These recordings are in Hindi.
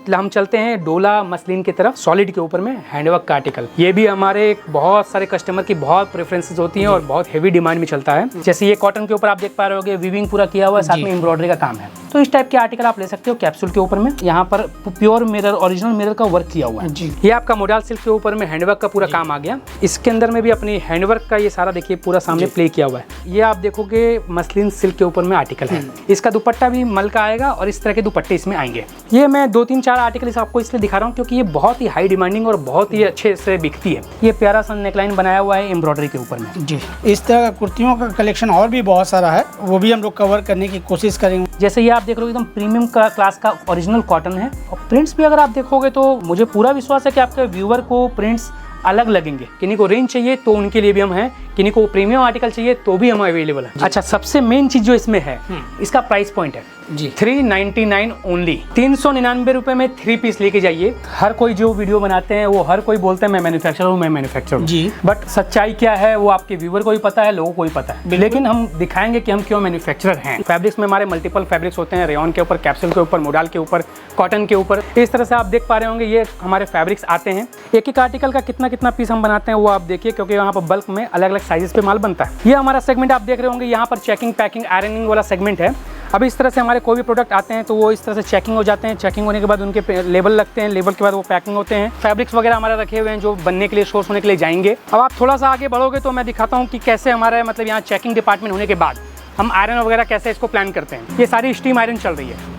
हम चलते हैं डोला मसलिन की तरफ, सॉलिड के ऊपर में हैंडवर्क का आर्टिकल। ये भी हमारे बहुत सारे कस्टमर की बहुत प्रेफरेंसेस होती हैं और बहुत हेवी डिमांड में चलता है। जैसे ये कॉटन के ऊपर आप देख पा रहे होगे, वीविंग पूरा किया हुआ है, साथ में एम्ब्रॉयडरी का काम है। तो इस टाइप के आर्टिकल आप ले सकते हो कैप्सूल के ऊपर में। यहाँ पर प्योर मिरर, ओरिजिनल मिरर का वर्क किया हुआ है जी। ये आपका मोडाल सिल्क के ऊपर में हैंडवर्क का पूरा काम आ गया। इसके अंदर में भी अपनी हैंडवर्क का ये सारा देखिए पूरा सामने प्ले किया हुआ है। ये आप देखोगे मसलिन सिल्क के ऊपर में आर्टिकल है। इसका दुपट्टा भी मल का आएगा और इस तरह के दुपट्टे इसमें आएंगे। ये मैं 2-3-4 आर्टिकल आपको इसलिए दिखा रहा हूँ क्योंकि ये बहुत ही हाई डिमांडिंग और बहुत ही अच्छे से बिकती है। ये प्यारा सा नेकलाइन बनाया हुआ है एम्ब्रॉयडरी के ऊपर में जी। इस तरह कुर्तियों का कलेक्शन और भी बहुत सारा है, वो भी हम लोग कवर करने की कोशिश करेंगे। जैसे ये आप देख रहे हो एकदम प्रीमियम का क्लास का ओरिजिनल कॉटन है और प्रिंट्स भी अगर आप देखोगे तो मुझे पूरा विश्वास है कि आपके व्यूअर को प्रिंट्स अलग लगेंगे। किन्हीं को रेंज चाहिए तो उनके लिए भी हम हैं, किन्हीं को प्रीमियम आर्टिकल चाहिए तो भी हम अवेलेबल है। अच्छा, सबसे मेन चीज जो इसमें है इसका प्राइस पॉइंट है जी 399 ओनली। 399 रुपए में 3 पीस लेके जाइए। हर कोई जो वीडियो बनाते हैं वो हर कोई बोलते हैं मैं मैन्युफैक्चरर हूँ, मैं मैन्युफैक्चरर हूँ जी। बट सच्चाई क्या है वो आपके व्यूअर को भी पता है, लोगों को भी पता है। लेकिन हम दिखाएंगे कि हम क्यों मैन्युफैक्चरर हैं। फैब्रिक्स में हमारे मल्टीपल फैब्रिक्स होते हैं, रेयॉन के ऊपर, कैप्सूल के ऊपर, मोडाल के ऊपर, कॉटन के ऊपर। इस तरह से आप देख पा रहे होंगे ये हमारे फैब्रिक्स आते हैं। एक एक आर्टिकल का कितना कितना पीस हम बनाते हैं वो आप देखिए, क्योंकि यहाँ पर बल्क में अलग अलग साइजेस पे माल बनता है। ये हमारा सेगमेंट आप देख रहे होंगे, यहाँ पर चेकिंग, पैकिंग, आयरनिंग वाला सेगमेंट है। अब इस तरह से हमारे कोई भी प्रोडक्ट आते हैं तो वो इस तरह से चेकिंग हो जाते हैं। चेकिंग होने के बाद उनके लेबल लगते हैं, लेबल के बाद वो पैकिंग होते हैं। फैब्रिक्स वगैरह हमारे रखे हुए हैं जो बनने के लिए, सोर्स होने के लिए जाएंगे। अब आप थोड़ा सा आगे बढ़ोगे तो मैं दिखाता हूँ कि कैसे हमारा मतलब यहाँ चेकिंग डिपार्टमेंट होने के बाद हम आयरन वगैरह कैसे इसको प्लान करते हैं। ये सारी स्टीम आयरन चल रही है।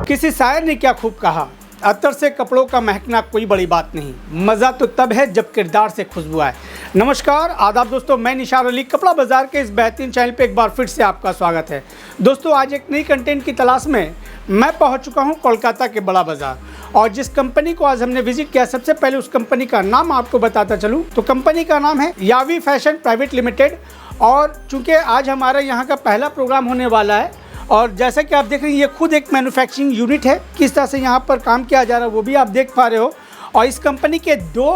किसी शायर ने क्या खूब कहा, अतर से कपड़ों का महकना कोई बड़ी बात नहीं, मज़ा तो तब है जब किरदार से खुशबू आए। नमस्कार, आदाब दोस्तों, मैं निशार अली, कपड़ा बाज़ार के इस बेहतरीन चैनल पे एक बार फिर से आपका स्वागत है। दोस्तों, आज एक नई कंटेंट की तलाश में मैं पहुंच चुका हूं कोलकाता के बड़ा बाज़ार। और जिस कंपनी को आज हमने विजिट किया, सबसे पहले उस कंपनी का नाम आपको बताता चलूँ तो कंपनी का नाम है यावी फैशन प्राइवेट लिमिटेड। और चूँकि आज हमारा यहाँ का पहला प्रोग्राम होने वाला है और जैसा कि आप देख रहे हैं ये खुद एक मैन्युफैक्चरिंग यूनिट है, किस तरह से यहाँ पर काम किया जा रहा है वो भी आप देख पा रहे हो। और इस कंपनी के 2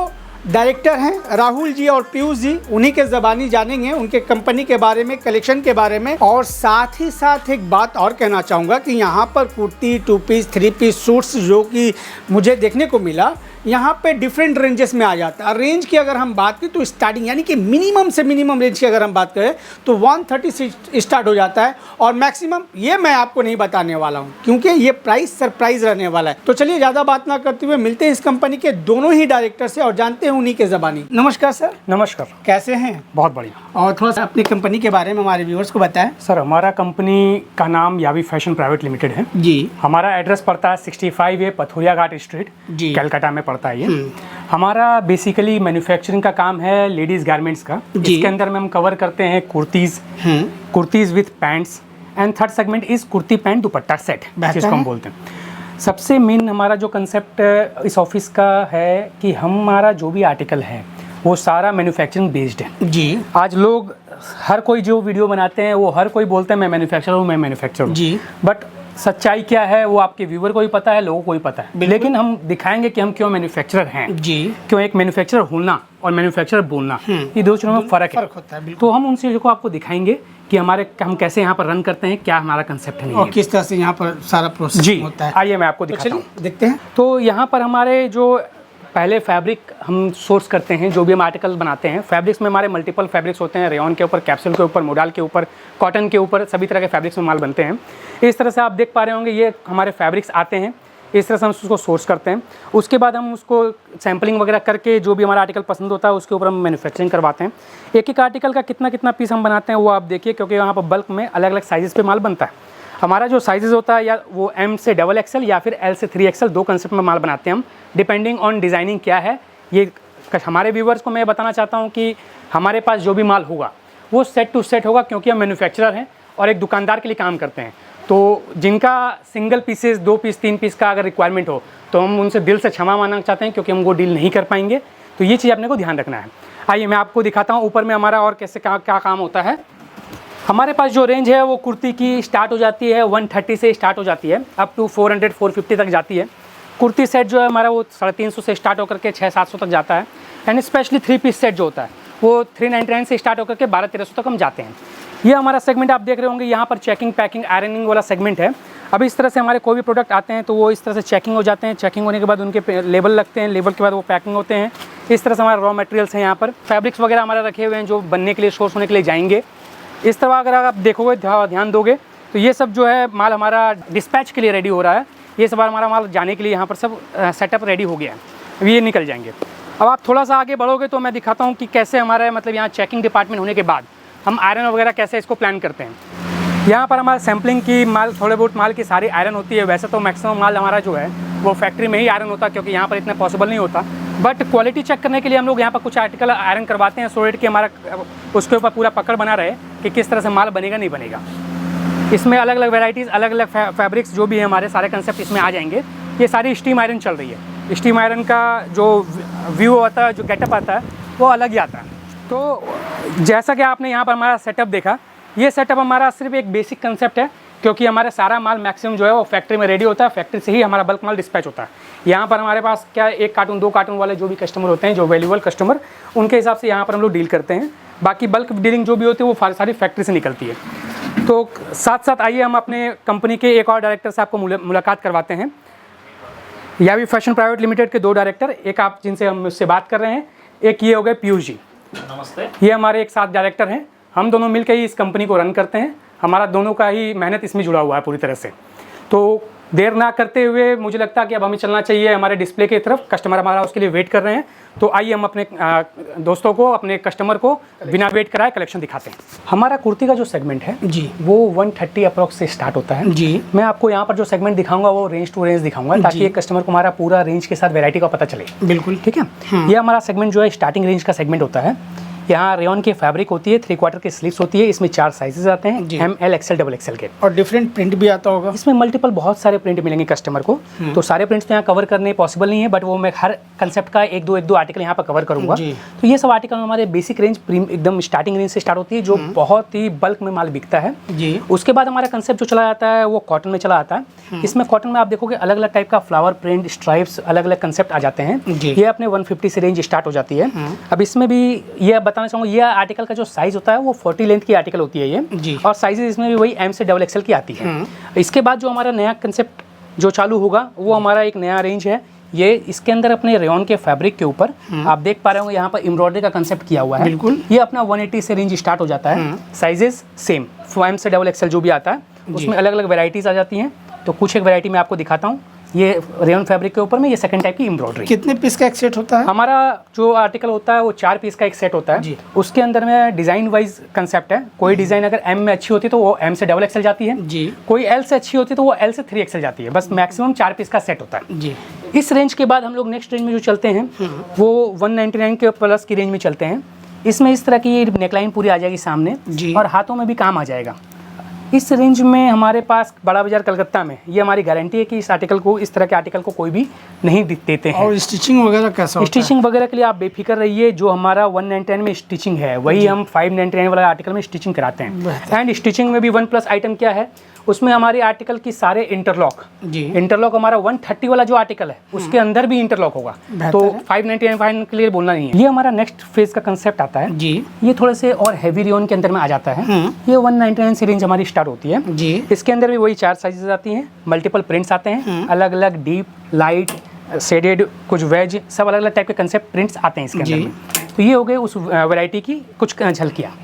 डायरेक्टर हैं, राहुल जी और पीयूष जी, उन्हीं के ज़बानी जानेंगे उनके कंपनी के बारे में, कलेक्शन के बारे में। और साथ ही साथ एक बात और कहना चाहूँगा कि यहाँ पर कुर्ती, 2 पीस, 3 पीस सूट्स जो कि मुझे देखने को मिला, यहाँ पे डिफरेंट रेंजेस में आ जाता है। रेंज की अगर हम बात करें तो स्टार्टिंग यानी कि मिनिमम से मिनिमम रेंज की अगर हम बात करें तो 130 से स्टार्ट हो जाता है और मैक्सिमम ये मैं आपको नहीं बताने वाला हूँ क्योंकि ये प्राइस सरप्राइज रहने वाला है। तो चलिए ज़्यादा बात ना करते हुए मिलते हैं इस कंपनी के दोनों ही डायरेक्टर से और जानते हैं उन्हीं के ज़बानी। नमस्कार सर। नमस्कार, कैसे हैं? बहुत बढ़िया। और थोड़ा सा अपनी कंपनी के बारे में हमारे व्यूअर्स को बताएं। सर, हमारा कंपनी का नाम यावी फैशन प्राइवेट लिमिटेड है जी। हमारा एड्रेस पड़ता है 65A पथुरिया घाट स्ट्रीट जी, कलकत्ता में पड़ता है ये। हमारा बेसिकली मैन्युफैक्चरिंग का काम है लेडीज गारमेंट्स का। इसके अंदर में हम कवर करते हैं kurtis with pants and third segment is kurti pant dupatta set जिसको हम बोलते हैं। सबसे मेन हमारा जो कंसेप्ट इस ऑफिस का है कि हमारा जो भी आर्टिकल है वो सारा मैन्युफैक्चरिंग बेस्ड है जी। आज लोग हर कोई जो वीडियो बनाते हैं वो हर कोई बोलते हैं मैं मैन्युफैक्चरर हूँ, मैं मैन्युफैक्चरर हूँ जी। बट सच्चाई क्या है वो आपके व्यूअर को भी पता है, लोगों को भी पता है। लेकिन हम दिखाएंगे कि हम क्यों मैन्युफैक्चरर हैं जी। क्यों एक मैन्युफैक्चरर होना और मैन्युफैक्चरर बोलना, ये दो चीज़ों में फ़र्क है। तो हम उन चीज़ों को आपको दिखाएंगे कि हम कैसे यहाँ पर रन करते हैं, क्या हमारा कंसेप्ट है और किस तरह से यहाँ पर सारा प्रोसेस होता है। आइए मैं आपको दिखाता हूँ, देखते हैं। तो यहाँ पर हमारे जो पहले फैब्रिक हम सोर्स करते हैं, जो भी हम आर्टिकल बनाते हैं, फैब्रिक्स में हमारे मल्टीपल फैब्रिक्स होते हैं, रेयॉन के ऊपर, कैप्सूल के ऊपर, मोडाल के ऊपर, कॉटन के ऊपर, सभी तरह के फैब्रिक्स में माल बनते हैं। इस तरह से आप देख पा रहे होंगे ये हमारे फैब्रिक्स आते हैं, इस तरह से हम उसको सोर्स करते हैं। उसके बाद हम उसको सैम्पलिंग वगैरह करके जो भी हमारा आर्टिकल पसंद होता है उसके ऊपर हम मैन्युफैक्चरिंग करवाते हैं। एक एक आर्टिकल का कितना कितना पीस हम बनाते हैं वो आप देखिए, क्योंकि यहाँ पर बल्क में अलग अलग साइज़ पे माल बनता है। हमारा जो साइजेस होता है या वो M से XXL या फिर L से 3XL, 2 कंसेप्ट में माल बनाते हैं हम, डिपेंडिंग ऑन डिज़ाइनिंग क्या है। ये हमारे व्यूवर्स को मैं बताना चाहता हूँ कि हमारे पास जो भी माल होगा वो सेट टू सेट होगा, क्योंकि हम मैन्युफैक्चरर हैं और एक दुकानदार के लिए काम करते हैं। तो जिनका सिंगल पीसेस, 2 पीस, 3 पीस का अगर रिक्वायरमेंट हो तो हम उनसे दिल से क्षमा मांगना चाहते हैं, क्योंकि हम वो डील नहीं कर पाएंगे। तो ये चीज़ अपने को ध्यान रखना है। आइए मैं आपको दिखाता हूँ ऊपर में हमारा और कैसे क्या काम होता है। हमारे पास जो रेंज है वो कुर्ती की स्टार्ट हो जाती है 130 से स्टार्ट हो जाती है, अप टू 400-450 तक जाती है। कुर्ती सेट जो है हमारा वो 350 से स्टार्ट होकर के 600-700 तक जाता है। एंड स्पेशली 3 पीस सेट जो होता है वो 399 से स्टार्ट होकर के 1200-1300 तक हम जाते हैं। ये हमारा सेगमेंट आप देख रहे होंगे, यहाँ पर चेकिंग, पैकिंग, आयरनिंग वाला सेगमेंट है। अब इस तरह से हमारे कोई भी प्रोडक्ट आते हैं तो वो इस तरह से चेकिंग हो जाते हैं। चेकिंग होने के बाद उनके लेबल लगते हैं, लेबल के बाद वो पैकिंग होते हैं। इस तरह से हमारे रॉ मटेरियल्स हैं, यहाँ पर फैब्रिक्स वगैरह हमारे रखे हुए हैं जो बनने के लिए, सोर्स होने के लिए जाएंगे। इस तरह अगर आप देखोगे, ध्यान दोगे तो ये सब जो है माल हमारा डिस्पैच के लिए रेडी हो रहा है। ये सब हमारा माल जाने के लिए यहाँ पर सब सेटअप रेडी हो गया है, अब ये निकल जाएंगे। अब आप थोड़ा सा आगे बढ़ोगे तो मैं दिखाता हूँ कि कैसे हमारा मतलब यहाँ चेकिंग डिपार्टमेंट होने के बाद हम आयरन वगैरह कैसे इसको प्लान करते हैं। यहाँ पर हमारा सैम्पलिंग की माल, थोड़े बहुत माल की सारी आयरन होती है। वैसे तो मैक्सिमम माल हमारा जो है वो फैक्ट्री में ही आयरन होता है, क्योंकि यहाँ पर इतना पॉसिबल नहीं होता। बट क्वालिटी चेक करने के लिए हम लोग यहाँ पर कुछ आर्टिकल आयरन करवाते हैं, सो कि हमारा उसके ऊपर पूरा पकड़ बना रहे कि किस तरह से माल बनेगा नहीं बनेगा। इसमें अलग अलग वेराइटीज़, अलग अलग फैब्रिक्स जो भी है हमारे सारे कंसेप्ट इसमें आ जाएंगे। ये सारी स्टीम आयरन चल रही है। स्टीम आयरन का जो व्यू आता है, जो गेटअप आता है वो अलग ही आता है। तो जैसा कि आपने यहाँ पर हमारा सेटअप देखा, ये सेटअप हमारा सिर्फ एक बेसिक कंसेप्ट है, क्योंकि हमारे सारा माल मैक्सिमम जो है वो फैक्ट्री में रेडी होता है। फैक्ट्री से ही हमारा बल्क माल डिस्पैच होता है। यहाँ पर हमारे पास क्या 1 कार्टून 2 कार्टून वाले जो भी कस्टमर होते हैं, जो वैल्यूबल कस्टमर, उनके हिसाब से यहाँ पर हम लोग डील करते हैं। बाकी बल्क डीलिंग जो भी होती है वो सारी फैक्ट्री से निकलती है। तो साथ साथ आइए हम अपने कंपनी के एक और डायरेक्टर से आपको मुलाकात करवाते हैं। यावी फैशन प्राइवेट लिमिटेड के 2 डायरेक्टर, एक आप जिनसे हम मुझसे बात कर रहे हैं, एक ये हो गए पीयूष जी। नमस्ते। ये हमारे एक साथ डायरेक्टर हैं। हम दोनों मिलकर ही इस कंपनी को रन करते हैं। हमारा दोनों का ही मेहनत इसमें जुड़ा हुआ है पूरी तरह से। तो देर ना करते हुए मुझे लगता है कि अब हमें चलना चाहिए हमारे डिस्प्ले की तरफ। कस्टमर हमारा उसके लिए वेट कर रहे हैं। तो आइए हम अपने दोस्तों को, अपने कस्टमर को बिना वेट कराए कलेक्शन दिखाते हैं। हमारा कुर्ती का जो सेगमेंट है जी, वो 130 अप्रॉक्स से स्टार्ट होता है जी। मैं आपको यहाँ पर जो सेगमेंट दिखाऊंगा वो रेंज टू रेंज दिखाऊंगा, ताकि एक कस्टमर को हमारा पूरा रेंज के साथ वैरायटी का पता चले। बिल्कुल ठीक है। ये हमारा सेगमेंट जो है स्टार्टिंग रेंज का सेगमेंट होता है। यहाँ रेयन की फैब्रिक होती है, 3/4 की स्लीव्स होती है। इसमें 4 साइजेस आते हैं, M, L, XL, XXL के। और डिफरेंट प्रिंट भी आता होगा इसमें। मल्टीपल बहुत सारे प्रिंट मिलेंगे कस्टमर को। तो सारे प्रिंट्स तो यहाँ कवर करने पॉसिबल नहीं है, बट वो मैं हर कंसेप्ट का एक दो आर्टिकल यहाँ पर कवर करूँगा। तो ये सब आर्टिकल हमारे बेसिक रेंज एकदम स्टार्टिंग रेंज से स्टार्ट होती है, जो बहुत ही बल्क में माल बिकता है जी। उसके बाद हमारा कंसेप्ट जो चला जाता है वो कॉटन में चला आता है। इसमें कॉटन में आप देखोगे अलग अलग टाइप का फ्लावर प्रिंट, स्ट्राइप्स, अलग अलग कंसेप्ट आ जाते हैं। ये अपने 150 से रेंज स्टार्ट हो जाती है। अब इसमें भी ये बताना चाहूँगा, ये आर्टिकल का जो साइज होता है वो 40 लेंथ की आर्टिकल होती है ये जी। और साइजेस इसमें भी वही M से XXL की आती है। इसके बाद जो हमारा नया कंसेप्ट जो चालू होगा वो हमारा एक नया रेंज है। ये इसके अंदर अपने रेयन के फैब्रिक के ऊपर आप देख पा रहे होंगे यहाँ पर एम्ब्रॉयडरी का कंसेप्ट किया हुआ है। बिल्कुल। ये अपना 180 से रेंज स्टार्ट हो जाता है। साइजेस सेम, M से XXL जो भी आता है उसमें अलग अलग वेराइटीज आ जाती हैं। तो कुछ एक वेराइटी मैं आपको दिखाता हूँ। ये रेयन फैब्रिक के ऊपर में ये सेकंड टाइप की एम्ब्रॉयडरी। कितने पीस का एक सेट होता है? हमारा जो आर्टिकल होता है वो 4 पीस का एक सेट होता है जी। उसके अंदर में डिज़ाइन वाइज कंसेप्ट है। कोई डिज़ाइन अगर M में अच्छी होती है तो वो M से XXL जाती है जी। कोई L से अच्छी होती है तो वो L से 3XL जाती है। बस मैक्सिमम 4 पीस का सेट होता है जी। इस रेंज के बाद हम लोग नेक्स्ट रेंज में जो चलते हैं वो 199 के प्लस की रेंज में चलते हैं। इसमें इस तरह की नेकलाइन पूरी आ जाएगी सामने जी, और हाथों में भी काम आ जाएगा। इस रेंज में हमारे पास बड़ा बाजार कलकत्ता में ये हमारी गारंटी है कि इस आर्टिकल को, इस तरह के आर्टिकल को कोई भी नहीं देते हैं। और स्टिचिंग वगैरह कैसा होता है? स्टिचिंग वगैरह के लिए आप बेफिक्र रहिए। जो हमारा 199 में स्टिचिंग है वही हम 599 वाला आर्टिकल में स्टिचिंग कराते हैं। एंड स्टिचिंग में भी 1+ आइटम क्या है, उसमें हमारे आर्टिकल की सारे इंटरलॉक जी। इंटरलॉक हमारा 130 वाला जो आर्टिकल है उसके अंदर भी इंटरलॉक होगा। तो 599 के लिए बोलना नहीं है। ये हमारा नेक्स्ट फेज का कंसेप्ट आता है जी। ये थोड़े से और हैवी रेयन के अंदर में आ जाता है। ये 199 से रेंज हमारी स्टार्ट होती है जी। इसके अंदर भी वही 4 साइजेस आती हैं, मल्टीपल प्रिंट्स आते हैं, अलग अलग डीप, लाइट, शेडेड, कुछ वेज, सब अलग अलग टाइप के कंसेप्ट प्रिंट्स आते हैं इसके अंदर में। तो ये हो गए उस वैरायटी की कुछ झलकियाँ।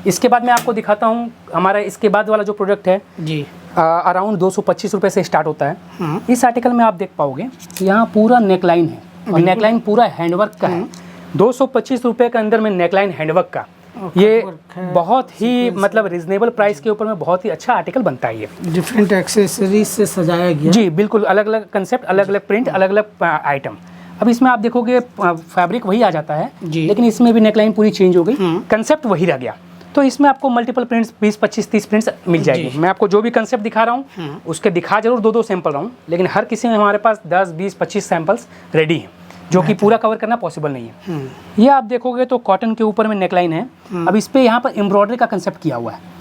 इसके बाद मैं आपको दिखाता हूँ हमारा इसके बाद वाला जो प्रोडक्ट है जी, अराउंड 225 रुपये से स्टार्ट होता है। इस आर्टिकल में आप देख पाओगे यहाँ पूरा नेकलाइन है और नेकलाइन पूरा हैंडवर्क का है। 225 रुपये के अंदर में नेकलाइन हैंडवर्क का, ये बहुत ही मतलब रिजनेबल प्राइस के ऊपर में बहुत ही अच्छा आर्टिकल बनता है। ये डिफरेंट एक्सेसरीज से सजाया गया जी, बिल्कुल अलग अलग कंसेप्ट, अलग अलग प्रिंट, अलग अलग आइटम। अब इसमें आप देखोगे फैब्रिक वही आ जाता है लेकिन इसमें भी नेकलाइन पूरी चेंज हो गई, कंसेप्ट वही रह गया। तो इसमें आपको मल्टीपल प्रिंट्स 20, 25, 30 प्रिंट्स मिल जाएगी। मैं आपको जो भी कंसेप्ट दिखा रहा हूँ उसके दिखा जरूर 2-2 सैंपल रहा हूँ, लेकिन हर किसी में हमारे पास 10, 20, 25 सैंपल्स रेडी हैं। जो कि पूरा कवर करना पॉसिबल नहीं है। ये आप देखोगे तो कॉटन के ऊपर में नेकलाइन है। अब इस पे यहाँ पर एम्ब्रॉयडरी का कंसेप्ट किया हुआ है।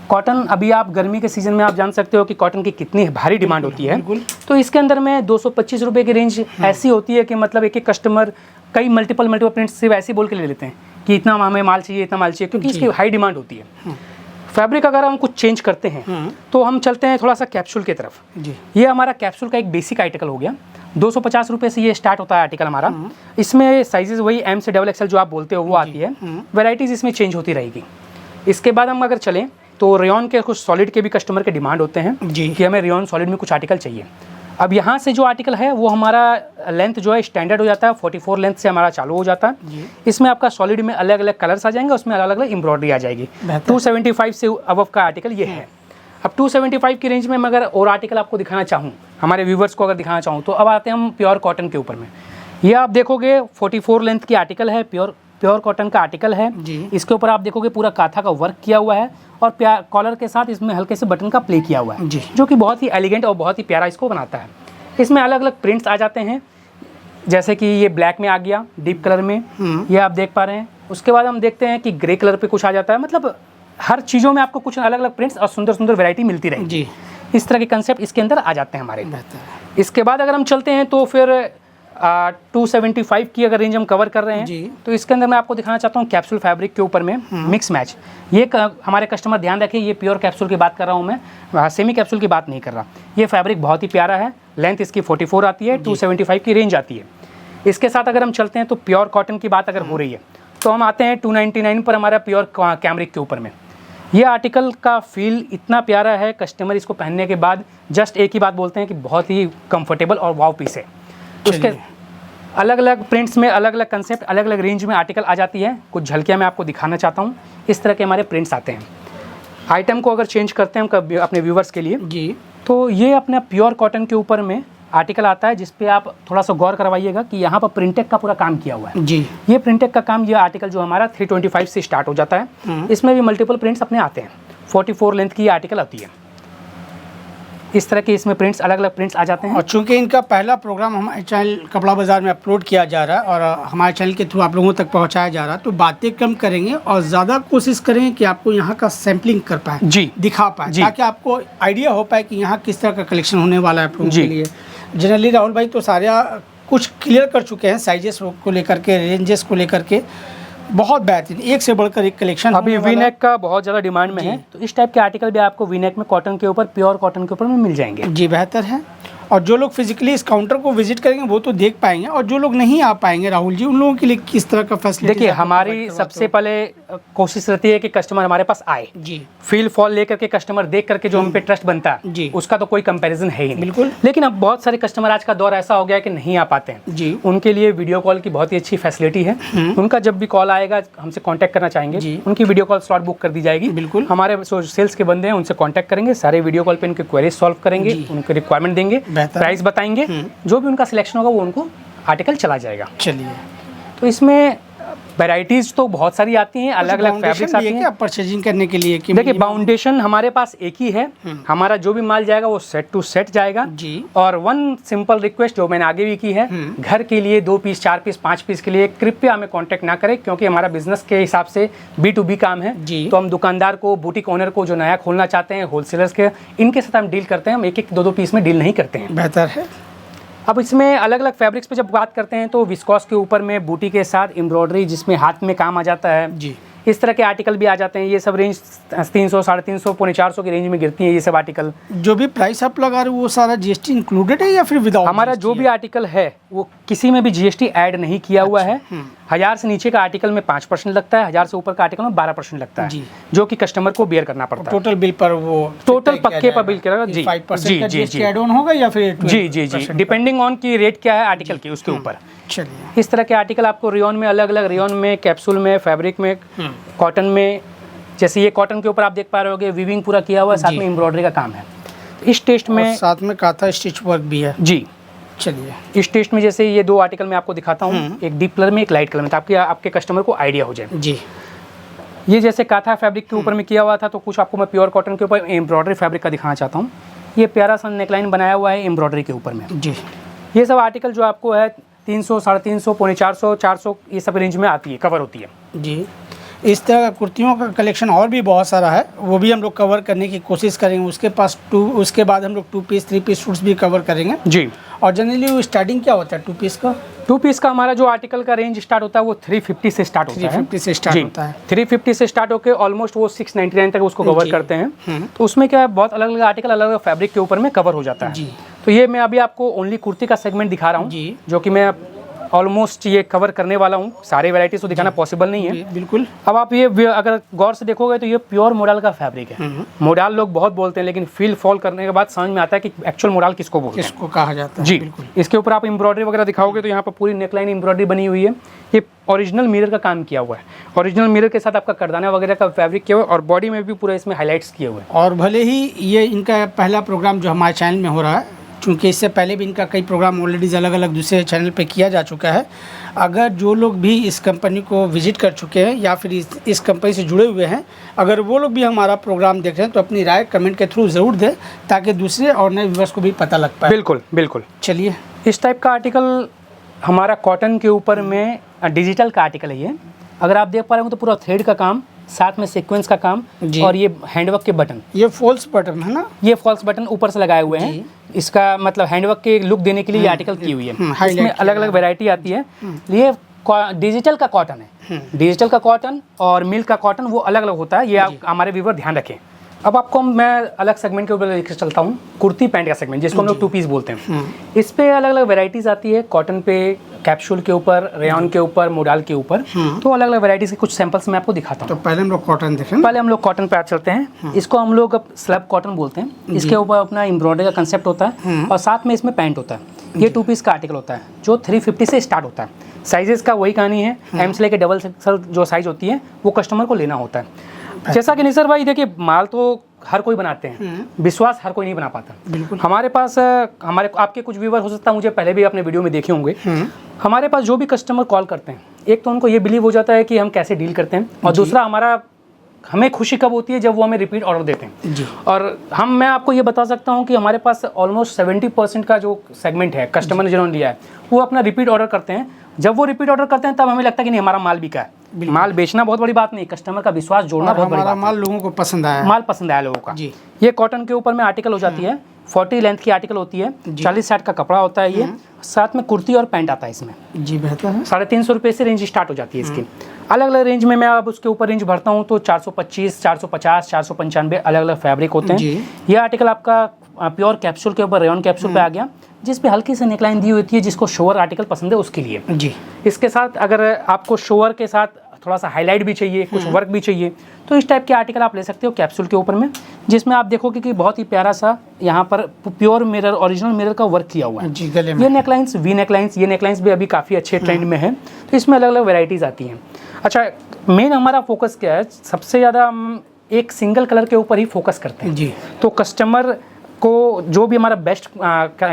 कॉटन अभी आप गर्मी के सीजन में आप जान सकते हो कि कॉटन की कितनी भारी डिमांड होती है। तो इसके अंदर में 225 रुपये की रेंज ऐसी होती है कि मतलब एक एक कस्टमर कई मल्टीपल प्रिंट्स सिर्फ ऐसे बोल के ले लेते हैं कि इतना हमें माल चाहिए, इतना माल चाहिए, क्योंकि इसकी हाई डिमांड होती है। फैब्रिक अगर हम कुछ चेंज करते हैं तो हम चलते हैं थोड़ा सा कैप्सूल की तरफ। ये हमारा कैप्सूल का एक बेसिक आर्टिकल हो गया। 250 रुपये से ये स्टार्ट होता है आर्टिकल हमारा। इसमें साइजेस वही M से XXL जो आप बोलते हो वो आती है। वैराइटीज़ इसमें चेंज होती रहेगी। इसके बाद हम अगर चलें तो रेयॉन के कुछ सॉलिड के भी कस्टमर के डिमांड होते हैं कि हमें रेयॉन सॉलिड में कुछ आर्टिकल चाहिए। अब यहाँ से जो आर्टिकल है वो हमारा लेंथ जो है स्टैंडर्ड हो जाता है, 44 लेंथ से हमारा चालू हो जाता है। इसमें आपका सॉलिड में अलग अलग कलर्स आ जाएंगे, उसमें अलग अलग एम्ब्रॉयडरी आ जाएगी। 275 से अबव का आर्टिकल ये है। अब 275 की रेंज में मैं अगर और आर्टिकल आपको दिखाना चाहूँ, हमारे व्यूवर्स को अगर दिखाना चाहूँ, तो अब आते हैं हम प्योर कॉटन के ऊपर में। ये आप देखोगे 44 लेंथ की आर्टिकल है, प्योर कॉटन का आर्टिकल है। इसके ऊपर आप देखोगे पूरा काथा का वर्क किया हुआ है और कॉलर के साथ इसमें हल्के से बटन का प्ले किया हुआ है, जो कि बहुत ही एलिगेंट और बहुत ही प्यारा इसको बनाता है। इसमें अलग अलग प्रिंट्स आ जाते हैं, जैसे कि ये ब्लैक में आ गया, डीप कलर में, ये आप देख पा रहे हैं। उसके बाद हम देखते हैं कि ग्रे कलर पे कुछ आ जाता है। मतलब हर चीज़ों में आपको कुछ अलग अलग प्रिंट्स और सुंदर सुंदर वैरायटी मिलती रहेगी। इस तरह के कंसेप्ट इसके अंदर आ जाते हैं हमारे। इसके बाद अगर हम चलते हैं तो फिर 275 की अगर रेंज हम कवर कर रहे हैं तो इसके अंदर मैं आपको दिखाना चाहता हूँ कैप्सूल फैब्रिक के ऊपर में मिक्स मैच। ये हमारे कस्टमर ध्यान रखें, ये प्योर कैप्सूल की बात कर रहा हूँ मैं, सेमी कैप्सूल की बात नहीं कर रहा। ये फैब्रिक बहुत ही प्यारा है, लेंथ इसकी 44 आती है, 275 की रेंज आती है। इसके साथ अगर हम चलते हैं तो प्योर कॉटन की बात अगर हो रही है तो हम आते हैं 299 पर हमारा प्योर कैमरिक के ऊपर में। ये आर्टिकल का फील इतना प्यारा है, कस्टमर इसको पहनने के बाद जस्ट एक ही बात बोलते हैं कि बहुत ही कंफर्टेबल और वाव पीस है। उसके अलग अलग प्रिंट्स में अलग अलग कंसेप्ट, अलग अलग रेंज में आर्टिकल आ जाती है। कुछ झलकियाँ मैं आपको दिखाना चाहता हूँ। इस तरह के हमारे प्रिंट्स आते हैं। आइटम को अगर चेंज करते हैं हम अपने व्यूवर्स के लिए तो ये अपने प्योर कॉटन के ऊपर में आर्टिकल आता है, जिस पे आप थोड़ा सा गौर करवाइएगा कि यहाँ पर प्रिंटेक का पूरा काम किया हुआ है। ये प्रिंटेक का काम, ये आर्टिकल जो हमारा 325 से स्टार्ट हो जाता है। इसमें भी मल्टीपल प्रिंट्स अपने आते हैं। 44 लेंथ की आर्टिकल आती है। इस तरह के इसमें प्रिंट्स, अलग अलग प्रिंट्स आ जाते हैं। और चूंकि इनका पहला प्रोग्राम हमारे चैनल कपड़ा बाजार में अपलोड किया जा रहा है और हमारे चैनल के थ्रू आप लोगों तक पहुंचाया जा रहा है, तो बातें कम करेंगे और ज़्यादा कोशिश करें कि आपको यहाँ का सैम्पलिंग कर पाए, दिखा पाए, ताकि आपको आइडिया हो पाए कि यहाँ किस तरह का कलेक्शन होने वाला है आप लोगों के लिए। जनरली राहुल भाई तो सारे कुछ क्लियर कर चुके हैं, साइजेस को लेकर के, रेंजेस को लेकर के। बहुत बेहतरीन, एक से बढ़कर एक कलेक्शन। अभी वी नेक का बहुत ज़्यादा डिमांड में है, तो इस टाइप के आर्टिकल भी आपको वी नेक में कॉटन के ऊपर, प्योर कॉटन के ऊपर में मिल जाएंगे। जी बेहतर है। और जो लोग फिजिकली इस काउंटर को विजिट करेंगे वो तो देख पाएंगे, और जो लोग नहीं आ पाएंगे राहुल जी, उन लोगों के लिए किस तरह का फैसिलिटी? देखिए, हमारी सबसे पहले कोशिश रहती है कि कस्टमर हमारे पास आए, फील फॉल लेकर के, कस्टमर देख करके जो हम पे ट्रस्ट बनता है उसका तो कोई कंपैरिजन है ही नहीं। बिल्कुल। लेकिन अब बहुत सारे कस्टमर, आज का दौर ऐसा हो गया कि नहीं आ पाते हैं, उनके लिए वीडियो कॉल की बहुत ही अच्छी फैसिलिटी है। उनका जब भी कॉल आएगा, हमसे कॉन्टैक्ट करना चाहेंगे, उनकी वीडियो कॉल स्लॉट बुक कर दी जाएगी। बिल्कुल। हमारे सेल्स के बंदे हैं, उनसे कॉन्टैक्ट करेंगे, सारे वीडियो कॉल पे उनके क्वेरीज सॉल्व करेंगे, उनके रिक्वायरमेंट देंगे, प्राइस बताएंगे, जो भी उनका सिलेक्शन होगा वो उनको आर्टिकल चला जाएगा। चलिए, तो इसमें वैरायटीज तो बहुत सारी आती हैं, अलग अलग फैब्रिक्स आती हैं परचेजिंग करने के लिए। देखिए, बाउंडेशन हमारे पास एक ही है। हमारा जो भी माल जाएगा वो सेट टू सेट जाएगा जी। और वन सिंपल रिक्वेस्ट जो मैंने आगे भी की है, घर के लिए 2 पीस, 4 पीस, 5 पीस के लिए कृपया हमें कांटेक्ट ना करें, क्योंकि हमारा बिजनेस के हिसाब से B2B काम है। तो हम दुकानदार को, बुटीक ओनर को जो नया खोलना चाहते हैं, होलसेलर्स के, इनके साथ हम डील करते हैं। हम 1-1, 2-2 पीस में डील नहीं करते हैं। बेहतर है। अब इसमें अलग अलग फैब्रिक्स पे जब बात करते हैं तो विस्कॉस के ऊपर में बूटी के साथ एम्ब्रॉयडरी, जिसमें हाथ में काम आ जाता है जी, इस तरह के आर्टिकल भी आ जाते हैं। ये सब रेंज 300, 350, 450 की रेंज में गिरती है ये सब आर्टिकल। जो भी प्राइस आप लगा रहे हो वो सारा GST इंक्लूडेड है या फिर विदाउट? हमारा जो भी आर्टिकल है वो किसी में भी GST ऐड नहीं किया हुआ है। 1000 से नीचे का आर्टिकल में 5% लगता है, 1000 से ऊपर का आर्टिकल में 12% लगता है, जो कि कस्टमर को बेयर करना पड़ता है। टोटल बिल पर वो टोटल पक्के पर बिल करेगा जी। 5% जी ऐड ऑन होगा या फिर जी, डिपेंडिंग ऑन की रेट क्या है आर्टिकल की, उसके ऊपर। चलिए, इस तरह के आर्टिकल आपको रेयॉन में, अलग अलग रेयॉन में, कैप्सूल में, फैब्रिक में, कॉटन में, जैसे ये कॉटन के ऊपर आप देख पा रहे होगे वीविंग पूरा किया हुआ है, साथ में एम्ब्रॉयडरी का काम है। इस टेस्ट में साथ में काथा स्टिच वर्क भी है जी। चलिए, इस टेस्ट में जैसे ये 2 आर्टिकल मैं आपको दिखाता हूँ, एक डीप कलर में, एक लाइट कलर में, ताकि आपके कस्टमर को आइडिया हो जाए जी। ये जैसे काथा फैब्रिक के ऊपर में किया हुआ था, तो कुछ आपको मैं प्योर कॉटन के ऊपर एम्ब्रॉयडरी फैब्रिक का दिखाना चाहता हूँ। ये प्यारा सा नेकलाइन बनाया हुआ है एम्ब्रॉयडरी के ऊपर में जी। ये सब आर्टिकल जो आपको है 300, 350, पौने 400, 400 ये सब रेंज में आती है, कवर होती है जी। इस तरह का कुर्तियों का कलेक्शन और भी बहुत सारा है, वो भी हम लोग कवर करने की कोशिश करेंगे। उसके बाद हम लोग 2 पीस 3 पीस सूट्स भी कवर करेंगे जी। और जनरली स्टार्टिंग क्या होता है 2 पीस का? 2 पीस का हमारा जो आर्टिकल का रेंज स्टार्ट होता है वो 350 से स्टार्ट होता है। 350 से स्टार्ट जी, होता है। 350 से स्टार्ट होकर ऑलमोस्ट वो 699 तक उसको कवर जी। करते हैं। तो उसमें क्या है, बहुत अलग अलग आर्टिकल अलग अलग फैब्रिक के ऊपर में कवर हो जाता है जी। तो ये मैं अभी आपको ओनली कुर्ती का सेगमेंट दिखा रहा हूँ, जी। जो कि मैं ऑलमोस्ट ये कवर करने वाला हूँ। सारे वैरायटीज तो दिखाना पॉसिबल नहीं है। बिल्कुल। अब आप ये अगर गौर से देखोगे तो ये प्योर मोडाल का फैब्रिक है। मोडाल लोग बहुत बोलते हैं, लेकिन फील फॉल करने के बाद समझ में आता है कि एक्चुअल मोडाल किसको बोलते हैं, किसको कहा जाता है। जी। बिल्कुल। इसके ऊपर आप एम्ब्रॉयडरी वगैरह दिखाओगे तो यहाँ पर पूरी नेकलाइन एम्ब्रॉयडरी बनी हुई है। ये ओरिजिनल मिरर का काम किया हुआ है, ओरिजिनल मिरर के साथ आपका करदाना वगैरह का फैब्रिक किया हुआ है और बॉडी में भी पूरा इसमें हाईलाइट्स किए हुए हैं। और भले ही ये इनका पहला प्रोग्राम जो हमारे चैनल में हो रहा है, क्योंकि इससे पहले भी इनका कई प्रोग्राम ऑलरेडी अलग अलग दूसरे चैनल पे किया जा चुका है। अगर जो लोग भी इस कंपनी को विजिट कर चुके हैं या फिर इस कंपनी से जुड़े हुए हैं, अगर वो लोग भी हमारा प्रोग्राम देख रहे हैं तो अपनी राय कमेंट के थ्रू ज़रूर दें, ताकि दूसरे और नए व्यूअर्स को भी पता लग पाए। बिल्कुल बिल्कुल। चलिए, इस टाइप का आर्टिकल हमारा कॉटन के ऊपर में डिजिटल का आर्टिकल है ये। अगर आप देख पा रहे हो तो पूरा थ्रेड का काम, साथ में सीक्वेंस का काम और ये हैंडवर्क के बटन, ये फॉल्स बटन है ना? ये फॉल्स बटन ऊपर से लगाए हुए हैं। इसका मतलब हैंडवर्क के लुक देने के लिए ये आर्टिकल की हुई है। इसमें अलग अलग वैरायटी आती है। ये डिजिटल का कॉटन है, डिजिटल का कॉटन और मिल्क का कॉटन वो अलग अलग होता है। ये हमारे व्यूअर ध्यान रखें। अब आपको मैं अलग सेगमेंट के ऊपर लेकर चलता हूँ, कुर्ती पैंट का सेगमेंट, जिसको हम लोग 2 पीस बोलते हैं। इस पे अलग अलग वैरायटीज आती है, कॉटन पे, कैप्सूल के ऊपर, रेयन के ऊपर, मोडाल के ऊपर। तो अलग अलग वैरायटीज के कुछ सैंपल्स मैं आपको दिखाता हूँ। तो पहले हम लोग कॉटन देखें। पहले हम लोग कॉटन पे चलते हैं। इसको हम लोग स्लैब कॉटन बोलते हैं। इसके ऊपर अपना एम्ब्रॉयडरी का कंसेप्ट होता है और साथ में इसमें पैंट होता है। ये 2 पीस का आर्टिकल होता है जो 350 से स्टार्ट होता है। साइजेस का वही कहानी है, एम से लेकर डबल एक्सल जो साइज होती है वो कस्टमर को लेना होता है। जैसा कि निसर भाई देखिए, माल तो हर कोई बनाते हैं, विश्वास हर कोई नहीं बना पाता। बिल्कुल। हमारे पास आपके कुछ व्यूवर हो सकता है, मुझे पहले भी आपने वीडियो में देखे होंगे। हमारे पास जो भी कस्टमर कॉल करते हैं, एक तो उनको ये बिलीव हो जाता है कि हम कैसे डील करते हैं, और दूसरा हमें खुशी कब होती है जब वो हमें रिपीट ऑर्डर देते हैं जी। और मैं आपको ये बता सकता हूँ कि हमारे पास ऑलमोस्ट 70% का जो सेगमेंट है, कस्टमर ने जिन्होंने लिया है वो अपना रिपीट ऑर्डर करते हैं। जब वो रिपीट ऑर्डर करते हैं तब हमें लगता है कि नहीं, हमारा माल बिका है। माल बेचना बहुत बड़ी बात नहीं, कस्टमर का विश्वास जोड़ना बहुत बड़ी बात है। माल लोगों को पसंद आया, माल पसंद आया लोगों का जी। ये कॉटन के ऊपर में आर्टिकल हो जाती है, 40 लेंथ की आर्टिकल होती है, 40 साइड का कपड़ा होता है ये, साथ में कुर्ती और पैंट आता है इसमें। जी, बेहतर है। 350 रुपये से रेंज स्टार्ट हो जाती है इसकी। अलग अलग रेंज में मैं अब उसके ऊपर रेंज भरता हूँ तो 425, 450, 495 अलग अलग फैब्रिक होते हैं। ये आर्टिकल आपका प्योर कैप्सूल के ऊपर, रेयन कैप्सूल पे आ गया, जिस पे हल्की सी नेकलाइन दी होती है, जिसको शोअर आर्टिकल पसंद है उसके लिए जी। इसके साथ अगर आपको शोअर के साथ थोड़ा सा हाईलाइट भी चाहिए, कुछ वर्क भी चाहिए, तो इस टाइप के आर्टिकल आप ले सकते हो कैप्सूल के ऊपर में, जिसमें आप देखोगे कि बहुत ही प्यारा सा यहाँ पर प्योर मिरर, ओरिजिनल मिरर का वर्क किया हुआ है जी। गले में ये नेकलाइंस, वी नेकलाइंस, ये नेकलाइंस भी अभी काफ़ी अच्छे ट्रेंड में है। तो इसमें अलग अलग वेराइटीज़ आती हैं। अच्छा, मेन हमारा फोकस क्या है, सबसे ज़्यादा हम एक सिंगल कलर के ऊपर ही फोकस करते हैं जी। तो कस्टमर को जो भी हमारा बेस्ट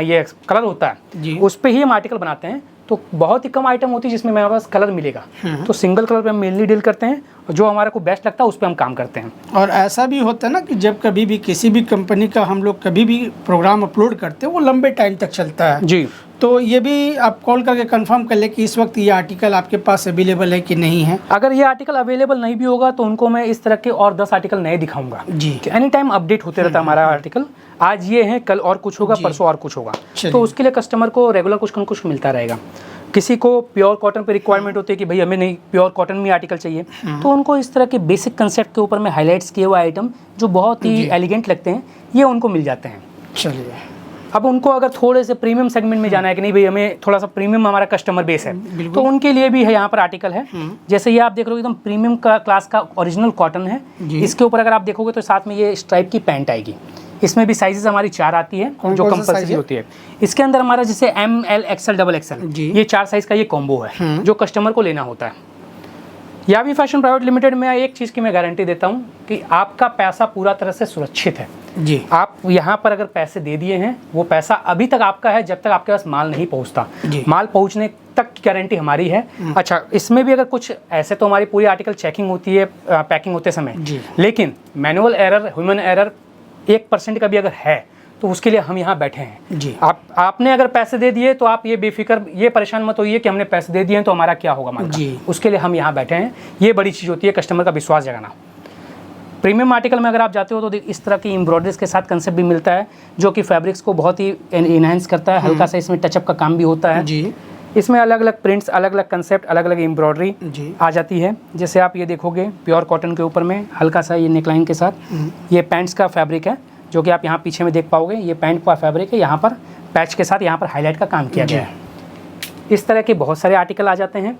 ये कलर होता है उस पर ही हम आर्टिकल बनाते हैं। तो बहुत ही कम आइटम होती है जिसमें मेरे पास कलर मिलेगा, तो सिंगल कलर पे हम मेनली डील करते हैं, जो हमारे को बेस्ट लगता है उस पर हम काम करते हैं। और ऐसा भी होता है ना कि जब कभी भी किसी भी कंपनी का हम लोग कभी भी प्रोग्राम अपलोड करते हैं, वो लंबे टाइम तक चलता है जी। तो ये भी आप कॉल करके कंफर्म कर ले कि इस वक्त ये आर्टिकल आपके पास अवेलेबल है कि नहीं है। अगर ये आर्टिकल अवेलेबल नहीं भी होगा तो उनको मैं इस तरह के और 10 आर्टिकल नए दिखाऊंगा जी। एनी टाइम अपडेट होते रहता है हमारा आर्टिकल। आज ये है, कल और कुछ होगा, परसों और कुछ होगा, तो उसके लिए कस्टमर को रेगुलर कुछ न कुछ मिलता रहेगा। किसी को प्योर कॉटन पे रिक्वायरमेंट होती है कि भाई हमें नहीं, प्योर कॉटन में आर्टिकल चाहिए, तो उनको इस तरह के बेसिक कंसेप्ट के ऊपर में हाईलाइट्स किए हुए आइटम जो बहुत ही एलिगेंट लगते हैं, ये उनको मिल जाते हैं। चलिए, अब उनको अगर थोड़े से प्रीमियम सेगमेंट में जाना है कि नहीं भाई हमें थोड़ा सा प्रीमियम हमारा कस्टमर बेस है, तो उनके लिए भी है यहाँ पर आर्टिकल है। जैसे ये आप देख रहे हो एकदम प्रीमियम का क्लास का ओरिजिनल कॉटन है। इसके ऊपर अगर आप देखोगे तो साथ में ये स्ट्राइप की पैंट आएगी। इसमें भी साइजेस हमारी 4 आती है जो कंपल्सरी होती है। इसके अंदर हमारा जैसे ML, XL, XXL ये 4 साइज का ये कॉम्बो है जो कस्टमर को लेना होता है। यावी फैशन प्राइवेट लिमिटेड में एक चीज़ की मैं गारंटी देता हूँ कि आपका पैसा पूरा तरह से सुरक्षित है जी। आप यहाँ पर अगर पैसे दे दिए हैं, वो पैसा अभी तक आपका है जब तक आपके पास माल नहीं पहुँचता। माल पहुँचने तक की गारंटी हमारी है। अच्छा, इसमें भी अगर कुछ ऐसे तो हमारी पूरी आर्टिकल चेकिंग होती है पैकिंग होते समय, लेकिन मैनुअल एरर, ह्यूमन एरर 1% का भी अगर है तो उसके लिए हम यहाँ बैठे हैं जी। आपने अगर पैसे दे दिए तो आप ये बेफिक्र, ये परेशान मत होइए कि हमने पैसे दे दिए हैं तो हमारा क्या होगा माल का। जी। उसके लिए हम यहाँ बैठे हैं। ये बड़ी चीज़ होती है कस्टमर का विश्वास जगाना। प्रीमियम आर्टिकल में अगर आप जाते हो तो इस तरह की एम्ब्रॉयडरीज के साथ कंसेप्ट भी मिलता है जो कि फैब्रिक्स को बहुत ही इनहेंस करता है। हल्का सा इसमें टचअप का काम भी होता है जी। इसमें अलग अलग प्रिंट्स, अलग अलग कंसेप्ट, अलग अलग एम्ब्रॉयडरी जी। आ जाती है। जैसे आप ये देखोगे प्योर कॉटन के ऊपर में हल्का सा ये नेकलाइन के साथ ये पैंट्स का फैब्रिक है जो कि आप यहाँ पीछे में देख पाओगे। ये पैंट का फैब्रिक है, यहाँ पर पैच के साथ यहाँ पर हाईलाइट का काम किया गया है। इस तरह के बहुत सारे आर्टिकल आ जाते हैं।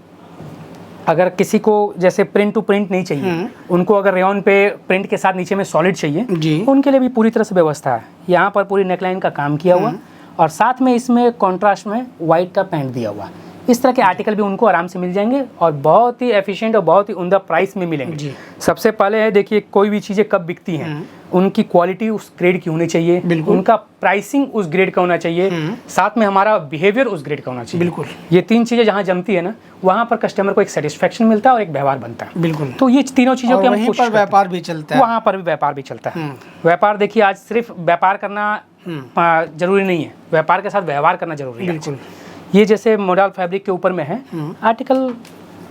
अगर किसी को जैसे प्रिंट टू प्रिंट नहीं चाहिए, उनको अगर रेयॉन पे प्रिंट के साथ नीचे में सॉलिड चाहिए जी। उनके लिए भी पूरी तरह से व्यवस्था है। यहाँ पर पूरी नेकलाइन का काम किया हुआ और साथ में इसमें कॉन्ट्रास्ट में वाइट का पैंट दिया हुआ। इस तरह के आर्टिकल भी उनको आराम से मिल जाएंगे और बहुत ही एफिशिएंट और बहुत ही उम्दा प्राइस में मिलेंगे जी। सबसे पहले है देखिए, कोई भी चीज़ें कब बिकती हैं, उनकी क्वालिटी उस ग्रेड की होनी चाहिए, उनका प्राइसिंग उस ग्रेड का होना चाहिए, साथ में हमारा बिहेवियर उस ग्रेड का होना चाहिए। बिल्कुल। ये तीन चीज़ें जहाँ जमती है ना, वहाँ पर कस्टमर को एक सेटिस्फेक्शन मिलता है और एक व्यवहार बनता है। बिल्कुल। तो ये तीनों चीज़ों के हम वहीं कोशिश पर करते हैं। व्यापार भी चलता है। वहाँ पर भी व्यापार भी चलता है। व्यापार देखिए, आज सिर्फ व्यापार करना जरूरी नहीं है, व्यापार के साथ व्यवहार करना जरूरी है। बिल्कुल। ये जैसे मॉडल फैब्रिक के ऊपर में है, आर्टिकल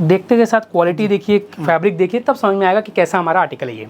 देखते के साथ क्वालिटी देखिए, फैब्रिक देखिए, तब समझ में आएगा कि कैसा हमारा आर्टिकल है ये।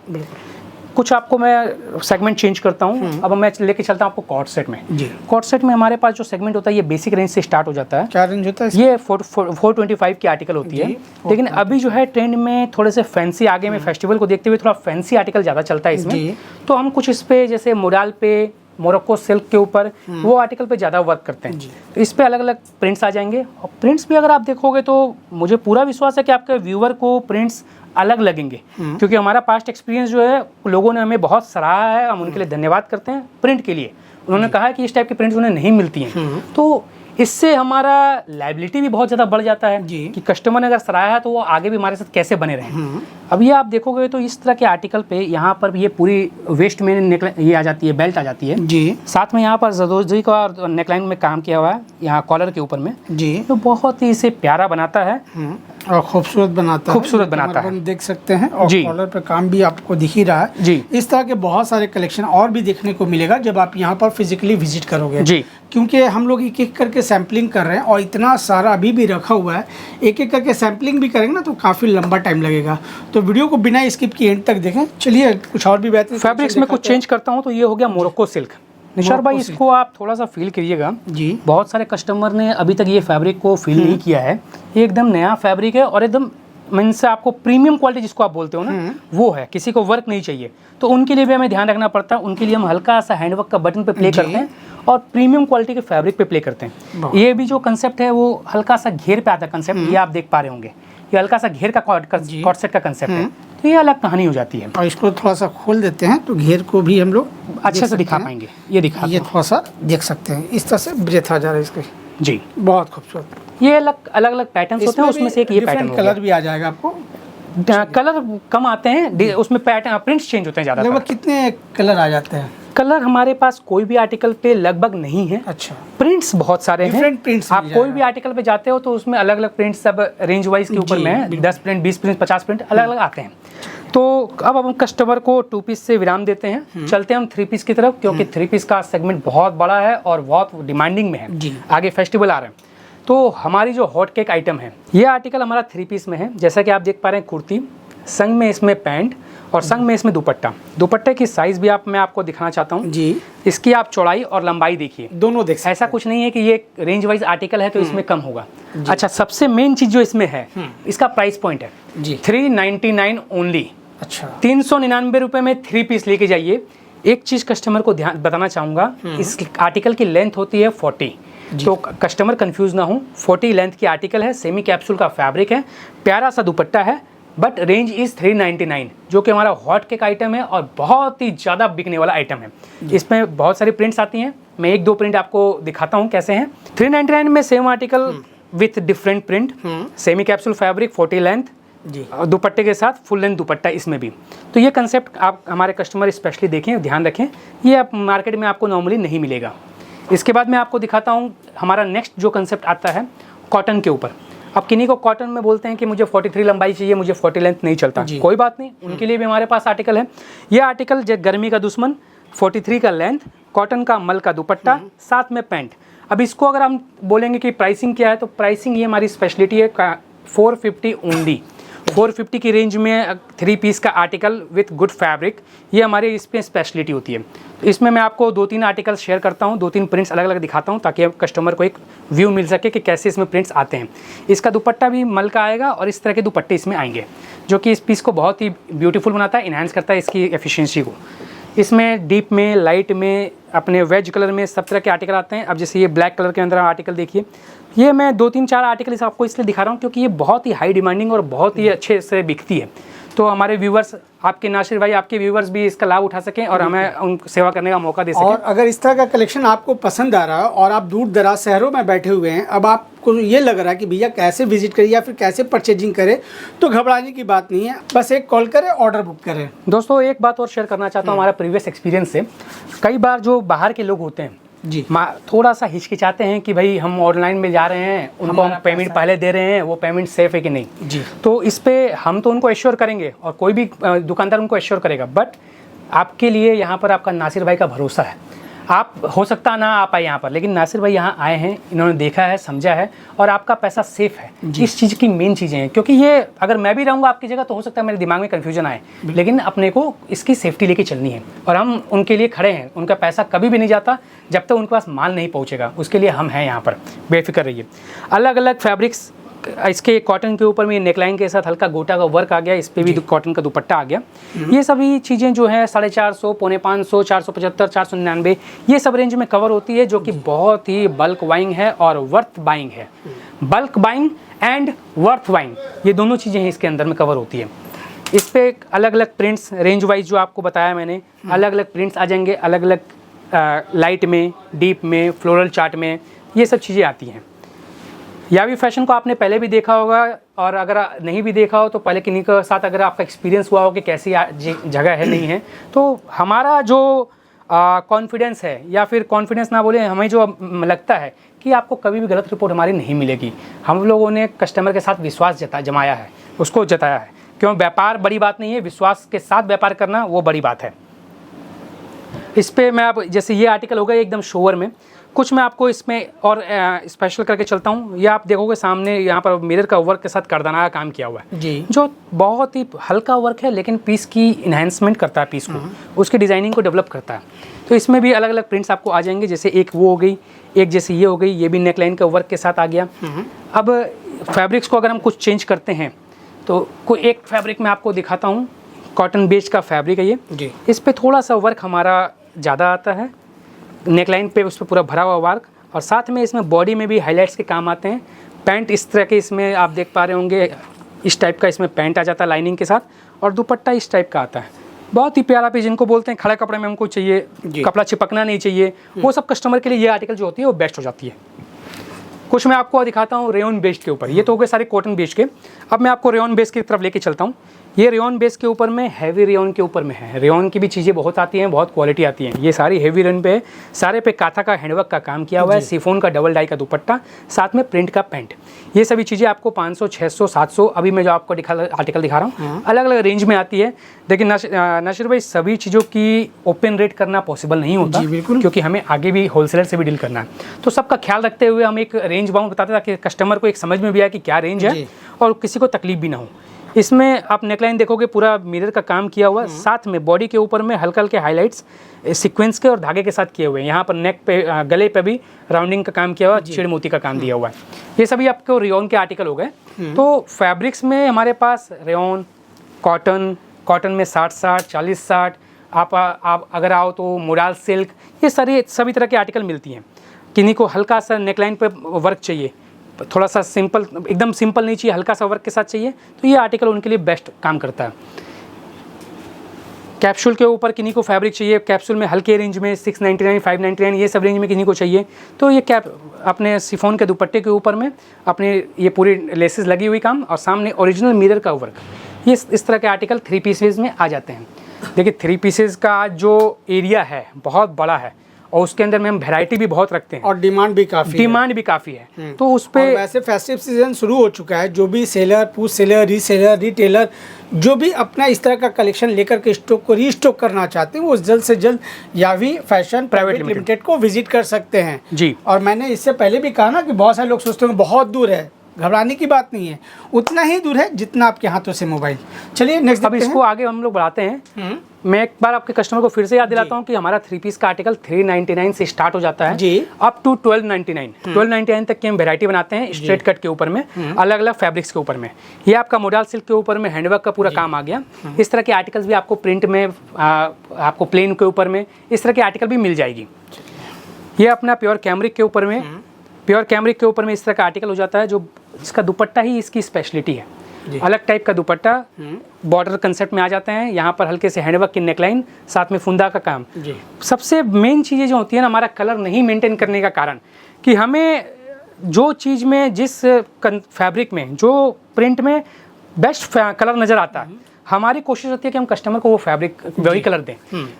कुछ आपको मैं सेगमेंट चेंज करता हूँ। अब मैं लेके चलता हूँ आपको कॉर्ड सेट में। जी। कॉर्ड सेट में हमारे पास जो सेगमेंट होता है ये बेसिक रेंज से स्टार्ट हो जाता है। क्या रेंज होता है? ये 425 की आर्टिकल होती है। लेकिन अभी जो है ट्रेंड में थोड़े से फैंसी, आगे में फेस्टिवल को देखते हुए थोड़ा फैंसी आर्टिकल ज़्यादा चलता है इसमें। तो हम कुछ इस पे जैसे मोडाल पे, मोरक्को सिल्क के ऊपर वो आर्टिकल पे ज़्यादा वर्क करते हैं। तो इस पे अलग अलग प्रिंट्स आ जाएंगे और प्रिंट्स भी अगर आप देखोगे तो मुझे पूरा विश्वास है कि आपके व्यूअर को प्रिंट्स अलग लगेंगे, क्योंकि हमारा पास्ट एक्सपीरियंस जो है लोगों ने हमें बहुत सराहा है। हम उनके लिए धन्यवाद करते हैं प्रिंट के लिए। उन्होंने कहा है कि इस टाइप की प्रिंट्स उन्हें नहीं मिलती हैं, तो इससे हमारा लायबिलिटी भी बहुत ज़्यादा बढ़ जाता है कि कस्टमर ने अगर सराहा है तो वो आगे भी हमारे साथ कैसे बने रहें। अब ये आप देखोगे तो इस तरह के आर्टिकल पे यहाँ पर ये पूरी वेस्ट में ये आ जाती है, बेल्ट आ जाती है जी। साथ में यहाँ पर जरदोजी का नेकलाइन में काम किया हुआ है यहाँ कॉलर के ऊपर में जी, तो बहुत ही इसे प्यारा बनाता है और खूबसूरत बनाता है। देख सकते हैं और कॉलर पे काम भी आपको दिख ही रहा है जी। इस तरह के बहुत सारे कलेक्शन और भी देखने को मिलेगा जब आप यहाँ पर फिजिकली विजिट करोगे जी, क्योंकि हम लोग एक एक करके सैम्पलिंग कर रहे हैं और इतना सारा अभी भी रखा हुआ है। एक एक करके सैम्पलिंग भी करेंगे ना तो काफ़ी लंबा टाइम लगेगा, तो वीडियो को बिना स्किप किए एंड तक देखें। चलिए कुछ और भी बेहतर फैब्रिक्स में कुछ चेंज करता हूँ। तो ये हो गया मोरक्को सिल्क। निशार भाई इसको आप थोड़ा सा फील करिएगा जी। बहुत सारे कस्टमर ने अभी तक ये फैब्रिक को फील नहीं किया है। ये एकदम नया फैब्रिक है और एकदम मीन्स आपको प्रीमियम क्वालिटी जिसको आप बोलते हो ना वो है। किसी को वर्क नहीं चाहिए तो उनके लिए भी हमें ध्यान रखना पड़ता है। उनके लिए हम हल्का सा हैंडवर्क का बटन पे प्ले करते हैं और प्रीमियम क्वालिटी के फैब्रिक पे प्ले करते हैं। ये भी जो कंसेप्ट है वो हल्का सा घेर पे आता है कंसेप्ट, ये आप देख पा रहे होंगे। ये हल्का सा घेर का कॉर्ड सेट का कंसेप्ट है, तो ये अलग कहानी हो जाती है। और इसको थोड़ा सा खोल देते हैं तो घेर को भी हम लोग अच्छे से दिखा पाएंगे। ये थोड़ा सा देख सकते हैं, इस तरह से ब्रेथ आ जा रहा है इसके जी, बहुत खूबसूरत। ये अलग अलग पैटर्न्स होते हैं, उसमें से एक ये पैटर्न कलर भी आ जाएगा आपको। कलर कम आते हैं, उसमें पैटर्न प्रिंट्स चेंज होते हैं ज़्यादा। लगभग कितने कलर आ जाते हैं? कलर हमारे पास कोई भी आर्टिकल पे लगभग नहीं है। अच्छा, प्रिंट्स बहुत सारे हैं। प्रिंट्स आप कोई भी आर्टिकल पे जाते हो तो उसमें अलग अलग प्रिंट्स सब रेंज वाइज के ऊपर में 10 प्रिंट, 20 प्रिंट, 50 प्रिंट अलग अलग आते हैं। तो अब हम कस्टमर को 2 पीस से विराम देते हैं, चलते हैं हम 3 पीस की तरफ, क्योंकि 3 पीस का सेगमेंट बहुत बड़ा है और बहुत डिमांडिंग में है। आगे फेस्टिवल आ रहे हैं तो हमारी जो हॉट केक आइटम है ये आर्टिकल हमारा 3 पीस में है। जैसा कि आप देख पा रहे हैं, कुर्ती संग में इसमें पैंट और संग में इसमें दुपट्टे की साइज भी मैं आपको दिखाना चाहता हूँ जी। इसकी आप चौड़ाई और लंबाई देखिए, दोनों देख, ऐसा कुछ नहीं है कि ये रेंज वाइज आर्टिकल है तो इसमें कम होगा। अच्छा, सबसे मेन चीज जो इसमें है इसका प्राइस पॉइंट है जी 399 ओनली। अच्छा, 399 रुपए में 3 पीस लेके जाइए। एक चीज कस्टमर को ध्यान बताना चाहूंगा, इस आर्टिकल की लेंथ होती है 40, तो कस्टमर कंफ्यूज ना हो। 40 लेंथ की आर्टिकल है, सेमी कैप्सूल का फैब्रिक है, प्यारा सा दुपट्टा है, बट रेंज इज 399, जो कि हमारा हॉट केक आइटम है और बहुत ही ज़्यादा बिकने वाला आइटम है। इसमें बहुत सारी प्रिंट्स आती हैं, मैं 1-2 प्रिंट आपको दिखाता हूँ कैसे हैं। 399 में same article with different print, semi capsule fabric, 40 length जी, दुपट्टे के साथ फुल लेंथ दुपट्टा इसमें भी। तो ये कंसेप्ट आप हमारे कस्टमर स्पेशली देखें, ध्यान रखें, ये आप मार्केट में आपको नॉर्मली नहीं मिलेगा। इसके बाद मैं आपको दिखाता हूँ हमारा नेक्स्ट जो कंसेप्ट आता है कॉटन के ऊपर। अब किन्हीं को कॉटन में बोलते हैं कि मुझे 43 लंबाई चाहिए, मुझे 40 लेंथ नहीं चलता, कोई बात नहीं, उनके लिए भी हमारे पास आर्टिकल है। ये आर्टिकल गर्मी का दुश्मन 43 का लेंथ, कॉटन का मल का दुपट्टा, साथ में पैंट। अब इसको अगर हम बोलेंगे कि प्राइसिंग क्या है, तो प्राइसिंग ये हमारी स्पेशलिटी है 450 ओनली। 450 की रेंज में 3 पीस का आर्टिकल विथ गुड फैब्रिक, ये हमारे इस पे स्पेशलिटी होती है। तो इसमें मैं आपको 2-3 आर्टिकल शेयर करता हूँ, 2-3 प्रिंट्स अलग अलग दिखाता हूँ ताकि कस्टमर को एक व्यू मिल सके कि कैसे इसमें प्रिंट्स आते हैं। इसका दुपट्टा भी मल का आएगा और इस तरह के दुपट्टे इसमें आएंगे जो कि इस पीस को बहुत ही ब्यूटीफुल बनाता है, इन्हांस करता है इसकी एफिशिएंसी को। इसमें डीप में, लाइट में, अपने वेज कलर में सब तरह के आर्टिकल आते हैं। अब जैसे ये ब्लैक कलर के अंदर आर्टिकल देखिए, ये मैं 2-3-4 आर्टिकल इस आपको इसलिए दिखा रहा हूँ क्योंकि ये बहुत ही हाई डिमांडिंग और बहुत ही अच्छे से बिकती है। तो हमारे व्यूवर्स, आपके नासिर भाई, आपके व्यूवर्स भी इसका लाभ उठा सकें और हमें उन सेवा करने का मौका दे सकें। और अगर इस तरह का कलेक्शन आपको पसंद आ रहा है और आप दूर दराज शहरों में बैठे हुए हैं, अब आपको ये लग रहा है कि भैया कैसे विजिट करें या फिर कैसे परचेजिंग करें, तो घबराने की बात नहीं है, बस एक कॉल करें, ऑर्डर बुक करें। दोस्तों एक बात और शेयर करना चाहता हूँ हमारा प्रीवियस एक्सपीरियंस से। कई बार जो बाहर के लोग होते हैं जी, थोड़ा सा हिचकिचाते हैं कि भाई हम ऑनलाइन में जा रहे हैं, उनको हम पेमेंट पहले दे रहे हैं, वो पेमेंट सेफ है कि नहीं जी। तो इस पे हम तो उनको एश्योर करेंगे और कोई भी दुकानदार उनको एश्योर करेगा, बट आपके लिए यहाँ पर आपका नासिर भाई का भरोसा है। आप हो सकता ना आ पाए यहाँ पर, लेकिन नासिर भाई यहाँ आए हैं, इन्होंने देखा है, समझा है और आपका पैसा सेफ है। इस चीज़ की मेन चीज़ें हैं, क्योंकि ये अगर मैं भी रहूँगा आपकी जगह तो हो सकता है मेरे दिमाग में कन्फ्यूजन आए, लेकिन अपने को इसकी सेफ्टी लेके चलनी है और हम उनके लिए खड़े हैं। उनका पैसा कभी भी नहीं जाता जब तक उनके पास माल नहीं पहुँचेगा, उसके लिए हम हैं यहाँ पर, बेफिक्र रहिए। अलग अलग फैब्रिक्स, इसके कॉटन के ऊपर में नेकलाइन के साथ हल्का गोटा का वर्क आ गया, इस पे भी कॉटन का दुपट्टा आ गया। ये सभी चीज़ें जो है 450, 450, 475, 499 ये सब रेंज में कवर होती है, जो कि बहुत ही बल्क बाइंग है और वर्थ बाइंग है। Bulk buying and worth buying, ये दोनों चीज़ें हैं इसके अंदर में कवर होती है। इस पे अलग अलग प्रिंट्स रेंज वाइज जो आपको बताया मैंने, अलग अलग प्रिंट्स आ जाएंगे, अलग अलग लाइट में, डीप में, फ्लोरल चार्ट में, ये सब चीज़ें आती हैं। यावी फैशन को आपने पहले भी देखा होगा और अगर नहीं भी देखा हो तो पहले किन्हीं के साथ अगर आपका एक्सपीरियंस हुआ हो कि कैसी जगह है नहीं है, तो हमारा जो कॉन्फिडेंस है, या फिर कॉन्फिडेंस ना बोले, हमें जो लगता है कि आपको कभी भी गलत रिपोर्ट हमारी नहीं मिलेगी। हम लोगों ने कस्टमर के साथ विश्वास जमाया है, उसको जताया है। क्यों, व्यापार बड़ी बात नहीं है, विश्वास के साथ व्यापार करना वो बड़ी बात है। इस पर मैं आप, जैसे ये आर्टिकल होगा एकदम शोवर में, कुछ मैं आपको इसमें और स्पेशल करके चलता हूँ। ये आप देखोगे सामने यहाँ पर मिरर का वर्क के साथ करदाना का काम किया हुआ है जी, जो बहुत ही हल्का वर्क है, लेकिन पीस की इन्हांसमेंट करता है, पीस को, उसकी डिज़ाइनिंग को डेवलप करता है। तो इसमें भी अलग अलग प्रिंट्स आपको आ जाएंगे, जैसे एक वो हो गई, एक जैसे ये हो गई, ये भी नेकलाइन का वर्क के साथ आ गया। अब फैब्रिक्स को अगर हम कुछ चेंज करते हैं तो कोई एक फैब्रिक मैं आपको दिखाता हूँ, कॉटन बेस्ड का फैब्रिक है ये जी। इस पर थोड़ा सा वर्क हमारा ज़्यादा आता है, नेकलाइन पे उस पर पूरा भरा हुआ वर्क, और साथ में इसमें बॉडी में भी हाइलाइट्स के काम आते हैं। पैंट इस तरह के इसमें आप देख पा रहे होंगे, इस टाइप का इसमें पैंट आ जाता है लाइनिंग के साथ, और दुपट्टा इस टाइप का आता है। बहुत ही प्यारा पीस, जिनको बोलते हैं खड़े कपड़े में हमको चाहिए, कपड़ा चिपकना नहीं चाहिए, वो सब कस्टमर के लिए ये आर्टिकल जो होती है वो बेस्ट हो जाती है। कुछ मैं आपको दिखाता हूँ रेयन बेस्ड के ऊपर, ये तो हो गए सारे कॉटन बेस्ड के। अब मैं आपको रेयन बेस्ड की तरफ लेके चलता हूँ। ये रेयन बेस के ऊपर में, हैवी रेयन के ऊपर में है। रेयन की भी चीज़ें बहुत आती हैं, बहुत क्वालिटी आती हैं। ये सारी हैवी रेयन पे है, सारे पे काथा का हैंडवर्क का काम किया हुआ है, सिफोन का डबल डाई का दुपट्टा, साथ में प्रिंट का पैंट। ये सभी चीज़ें आपको 500, 600, 700, अभी मैं जो आपको आर्टिकल दिखा रहा हूँ, अलग अलग रेंज में आती है। लेकिन नासिर भाई, सभी चीज़ों की ओपन रेट करना पॉसिबल नहीं होता, क्योंकि हमें आगे भी होलसेलर से भी डील करना है। तो सबका ख्याल रखते हुए हम एक रेंज बाउंड बताते हैं ताकि कस्टमर को एक समझ में भी आए कि क्या रेंज है और किसी को तकलीफ भी ना हो। इसमें आप नेकलाइन देखोगे पूरा मिरर का काम किया हुआ, साथ में बॉडी के ऊपर में हल्के हल्के हाइलाइट्स सीक्वेंस के और धागे के साथ किए हुए हैं। यहाँ पर नेक पे, गले पे भी राउंडिंग का काम किया हुआ, चिड़ मोती का काम दिया हुआ है। ये सभी आपको रेयन के आर्टिकल हो गए। तो फैब्रिक्स में हमारे पास रेयन, कॉटन में 60-60, 40-60, आप अगर आओ तो मोडाल सिल्क, ये सभी तरह के आर्टिकल मिलती हैं। किन्हीं को हल्का सा नेकलाइन पे वर्क चाहिए, थोड़ा सा सिंपल, एकदम सिंपल नहीं चाहिए, हल्का सा वर्क के साथ चाहिए, तो ये आर्टिकल उनके लिए बेस्ट काम करता है। कैप्सूल के ऊपर किन्हीं को फैब्रिक चाहिए, कैप्सूल में हल्के रेंज में 699, 599 ये सब रेंज में किन्हीं को चाहिए, तो ये अपने सिफोन के दुपट्टे के ऊपर में अपने ये पूरी लेसेस लगी हुई काम, और सामने ओरिजिनल मिरर का वर्क, ये इस तरह के आर्टिकल 3 पीसेज में आ जाते हैं। देखिए 3 पीसेज का जो एरिया है बहुत बड़ा है, और उसके अंदर में हम वैरायटी भी बहुत रखते हैं और डिमांड भी काफ़ी है। तो उस पे वैसे फेस्टिव सीजन शुरू हो चुका है, जो भी सेलर, पूछ सेलर, रीसेलर, रिटेलर जो भी अपना इस तरह का कलेक्शन लेकर के स्टॉक को रीस्टॉक करना चाहते हैं वो जल्द से जल्द यावी फैशन प्राइवेट लिमिटेड को विजिट कर सकते हैं जी। और मैंने इससे पहले भी कहा ना कि बहुत सारे लोग सोचते हैं बहुत दूर है, घबराने की बात नहीं है, उतना ही दूर है जितना आपके हाथों से मोबाइल। चलिए नेक्स्ट अब इसको आगे हम लोग बढ़ाते हैं। मैं एक बार आपके कस्टमर को फिर से याद दिलाता हूं कि हमारा 3 पीस का आर्टिकल 399 से स्टार्ट हो जाता है जी अप टू 1299 तक की हम वेरायटी बनाते हैं स्ट्रेट कट के ऊपर में, अलग अलग फैब्रिक्स के ऊपर में। ये आपका मोडाल सिल्क के ऊपर में हैंडवर्क का पूरा काम आ गया। इस तरह के आर्टिकल्स भी आपको प्रिंट में, आपको प्लेन के ऊपर में इस तरह के आर्टिकल भी मिल जाएगी। ये अपना प्योर कैमरिक के ऊपर में, प्योर कैमरिक के ऊपर में इस तरह का आर्टिकल हो जाता है, जो इसका दुपट्टा ही इसकी स्पेशलिटी है। अलग टाइप का दुपट्टा, बॉर्डर कंसेप्ट में आ जाते हैं। यहाँ पर हल्के से हैंडवर्क की नेकलाइन, साथ में फुंदा का काम। सबसे मेन चीज़ें जो होती है ना, हमारा कलर नहीं मेंटेन करने का कारण कि हमें जो चीज़ में, जिस फैब्रिक में, जो प्रिंट में बेस्ट कलर नज़र आता है, हमारी कोशिश होती है कि हम कस्टमर को वो फैब्रिक वही कलर दें।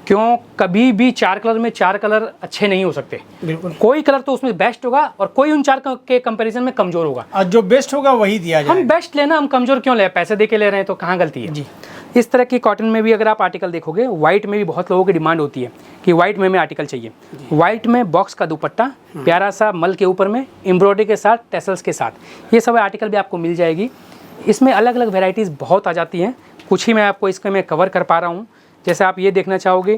क्यों, कभी भी 4 कलर में 4 कलर अच्छे नहीं हो सकते। बिल्कुल, कोई कलर तो उसमें बेस्ट होगा और कोई उन 4 के कंपैरिजन में कमजोर होगा, और जो बेस्ट होगा वही दिया जाए। हम बेस्ट लेना, हम कमजोर क्यों ले, पैसे दे के ले रहे हैं तो कहाँ गलती है जी। इस तरह की कॉटन में भी अगर आप आर्टिकल देखोगे, व्हाइट में भी बहुत लोगों की डिमांड होती है कि व्हाइट में आर्टिकल चाहिए। व्हाइट में बॉक्स का दुपट्टा, प्यारा सा मल के ऊपर में एम्ब्रॉयडरी के साथ, टेसल्स के साथ, ये सब आर्टिकल भी आपको मिल जाएगी। इसमें अलग अलग वेराइटीज़ बहुत आ जाती हैं, कुछ ही मैं आपको इसके में कवर कर पा रहा हूँ। जैसे आप ये देखना चाहोगे,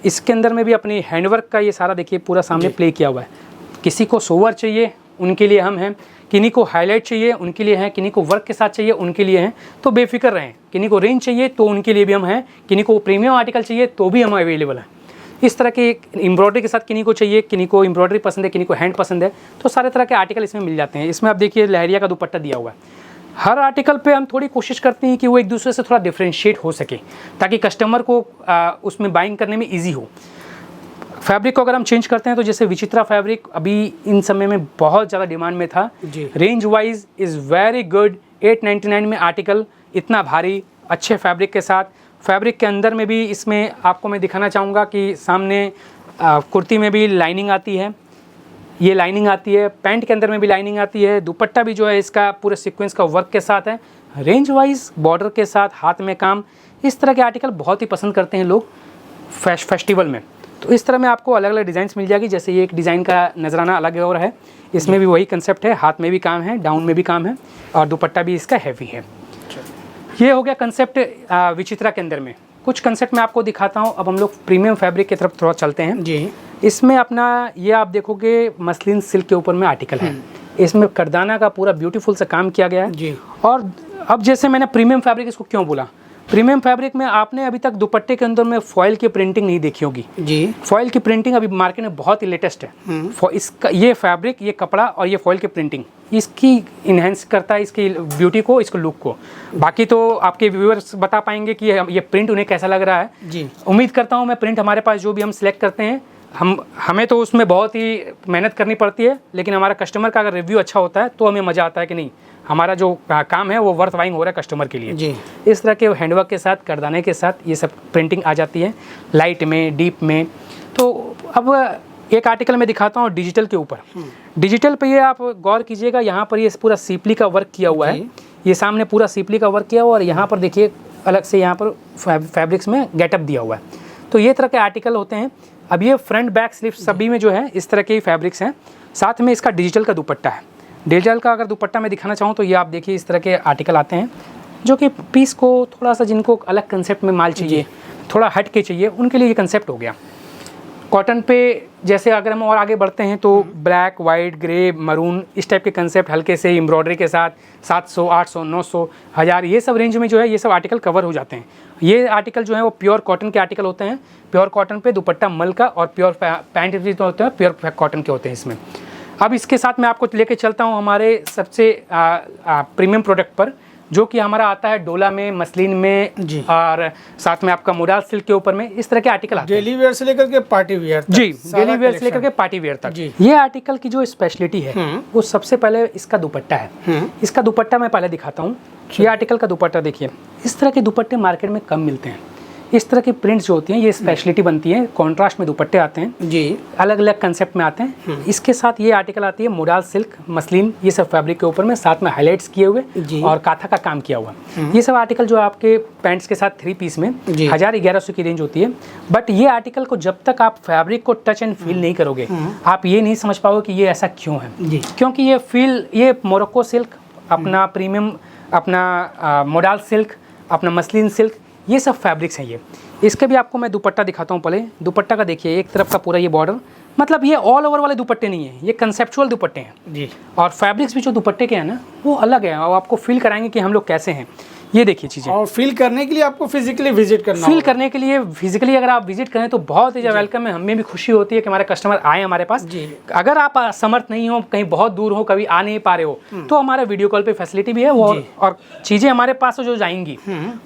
इसके अंदर में भी अपनी हैंडवर्क का ये सारा देखिए पूरा सामने प्ले किया हुआ है। किसी को सोवर चाहिए उनके लिए हम हैं, किन्हीं को हाईलाइट चाहिए उनके लिए हैं, किन्हीं को वर्क के साथ चाहिए उनके लिए हैं, तो बेफिक्र रहें। किन्हीं को रेंज चाहिए तो उनके लिए भी हम हैं, किन्हीं को प्रीमियम आर्टिकल चाहिए तो भी हम अवेलेबल हैं। इस तरह के एम्ब्रॉयडरी के साथ किन्हीं को चाहिए, किन्हीं को एम्ब्रॉयडरी पसंद है, किन्हीं को हैंड पसंद है, तो सारे तरह के आर्टिकल इसमें मिल जाते हैं। इसमें आप देखिए लहरिया का दुपट्टा दिया हुआ है। हर आर्टिकल पे हम थोड़ी कोशिश करते हैं कि वो एक दूसरे से थोड़ा डिफरेंशिएट हो सके, ताकि कस्टमर को उसमें बाइंग करने में इजी हो। फैब्रिक को अगर हम चेंज करते हैं तो जैसे विचित्रा फैब्रिक अभी इन समय में बहुत ज़्यादा डिमांड में था। Range wise is very good. 899 में आर्टिकल इतना भारी अच्छे फैब्रिक के साथ। फैब्रिक के अंदर में भी इसमें आपको मैं दिखाना चाहूँगा कि सामने कुर्ती में भी लाइनिंग आती है, ये लाइनिंग आती है, पैंट के अंदर में भी लाइनिंग आती है, दुपट्टा भी जो है इसका पूरे सीक्वेंस का वर्क के साथ है, रेंज वाइज बॉर्डर के साथ, हाथ में काम। इस तरह के आर्टिकल बहुत ही पसंद करते हैं लोग फेस्टिवल में। तो इस तरह में आपको अलग अलग डिज़ाइंस मिल जाएगी। जैसे ये एक डिज़ाइन का नजराना अलग और है, इसमें भी वही कंसेप्ट है, हाथ में भी काम है, डाउन में भी काम है और दुपट्टा भी इसका हैवी है। ये हो गया कंसेप्ट विचित्रा के अंदर में। कुछ कंसेप्ट मैं आपको दिखाता हूँ। अब हम लोग प्रीमियम फैब्रिक की तरफ थोड़ा चलते हैं जी। इसमें अपना ये आप देखोगे मसलिन सिल्क के ऊपर में आर्टिकल है, इसमें करदाना का पूरा ब्यूटीफुल सा काम किया गया है जी। और अब जैसे मैंने प्रीमियम फैब्रिक इसको क्यों बोला, प्रीमियम फैब्रिक में आपने अभी तक दुपट्टे के अंदर में फॉयल की प्रिंटिंग नहीं देखी होगी जी। फॉयल की प्रिंटिंग अभी मार्केट में बहुत ही लेटेस्ट है। इसका ये फैब्रिक, ये कपड़ा और ये फॉयल की प्रिंटिंग इसकी इन्हेंस करता है इसकी ब्यूटी को, इसको लुक को। बाकी तो आपके व्यूअर्स बता पाएंगे कि ये प्रिंट उन्हें कैसा लग रहा है जी। उम्मीद करता हूँ मैं प्रिंट हमारे पास जो भी हम सिलेक्ट करते हैं, हमें तो उसमें बहुत ही मेहनत करनी पड़ती है, लेकिन हमारा कस्टमर का अगर रिव्यू अच्छा होता है तो हमें मज़ा आता है कि नहीं हमारा जो काम है वो वर्थ वाइंग हो रहा है कस्टमर के लिए जी। इस तरह के हैंडवर्क के साथ, करदाने के साथ ये सब प्रिंटिंग आ जाती है, लाइट में, डीप में। तो अब एक आर्टिकल में दिखाता हूँ डिजिटल के ऊपर। डिजिटल पे ये आप गौर कीजिएगा, यहाँ पर ये पूरा सीपली का वर्क किया हुआ है, ये सामने पूरा सीपली का वर्क किया हुआ और यहाँ पर देखिए अलग से यहाँ पर फैब्रिक्स में गेटअप दिया हुआ है। तो ये तरह के आर्टिकल होते हैं। अब ये फ्रंट बैक स्लीव सभी में जो है इस तरह के ही फैब्रिक्स हैं। साथ में इसका डिजिटल का दुपट्टा है। डिजिटल का अगर दुपट्टा मैं दिखाना चाहूँ तो ये आप देखिए इस तरह के आर्टिकल आते हैं जो कि पीस को थोड़ा सा, जिनको अलग कंसेप्ट में माल चाहिए, थोड़ा हट के चाहिए, उनके लिए ये कंसेप्ट हो गया। कॉटन पे जैसे अगर हम और आगे बढ़ते हैं तो ब्लैक, वाइट, ग्रे, मरून इस टाइप के कंसेप्ट हल्के से एम्ब्रॉयडरी के साथ 700, 800, 900, 1000 ये सब रेंज में जो है ये सब आर्टिकल कवर हो जाते हैं। ये आर्टिकल जो है वो प्योर कॉटन के आर्टिकल होते हैं। प्योर कॉटन पे दुपट्टा मल का और प्योर पैंट भी तो होते हैं प्योर कॉटन के होते हैं इसमें। अब इसके साथ मैं आपको लेके चलता हूँ हमारे सबसे प्रीमियम प्रोडक्ट पर, जो कि हमारा आता है डोला में, मसलिन में जी। और साथ में आपका मोडाल सिल्क के ऊपर में इस तरह के आर्टिकल आते हैं। डेली वेयर से लेकर के पार्टी वेयर तक जी, डेली वेयर से लेकर के पार्टी वेयर तक। ये आर्टिकल की जो स्पेशलिटी है वो सबसे पहले इसका दुपट्टा है। इसका दुपट्टा मैं पहले दिखाता हूँ। ये आर्टिकल का दुपट्टा देखिए, इस तरह के दुपट्टे मार्केट में कम मिलते हैं। इस तरह की प्रिंट्स जो होती हैं ये स्पेशलिटी बनती है। कॉन्ट्रास्ट में दुपट्टे आते हैं जी, अलग अलग कंसेप्ट में आते हैं। इसके साथ ये आर्टिकल आती है मोडाल सिल्क, मसलिन, ये सब फैब्रिक के ऊपर में साथ में हाईलाइट्स किए हुए जी। और काथा का काम किया हुआ। ये सब आर्टिकल जो आपके पैंट्स के साथ 3 पीस में 1000-1100 की रेंज होती है। बट ये आर्टिकल को जब तक आप फैब्रिक को टच एंड फील नहीं करोगे आप ये नहीं समझ पाओगे कि ये ऐसा क्यों है जी। क्योंकि ये फील, ये मोरक्को सिल्क, अपना प्रीमियम, अपना मोडाल सिल्क, अपना मसलिन सिल्क, ये सब फैब्रिक्स हैं। ये इसके भी आपको मैं दुपट्टा दिखाता हूँ। पहले दुपट्टा का देखिए, एक तरफ का पूरा ये बॉर्डर, मतलब ये ऑल ओवर वाले दुपट्टे नहीं है, ये कंसेप्चुअल दुपट्टे हैं जी। और फैब्रिक्स भी जो दुपट्टे के हैं ना वो अलग है और आपको फील कराएंगे कि हम लोग कैसे हैं। ये देखिए चीज़ें, और फील करने के लिए आपको फिजिकली विजिट करना फील होगा। करने के लिए फिजिकली अगर आप विजिट करें तो बहुत ही वेलकम है। हमें भी खुशी होती है कि हमारे कस्टमर आए हमारे पास जी। अगर आप समर्थ नहीं हो, कहीं बहुत दूर हो, कभी आ नहीं पा रहे हो तो हमारा वीडियो कॉल पे फैसिलिटी भी है वो, और चीज़ें हमारे पास जो जाएंगी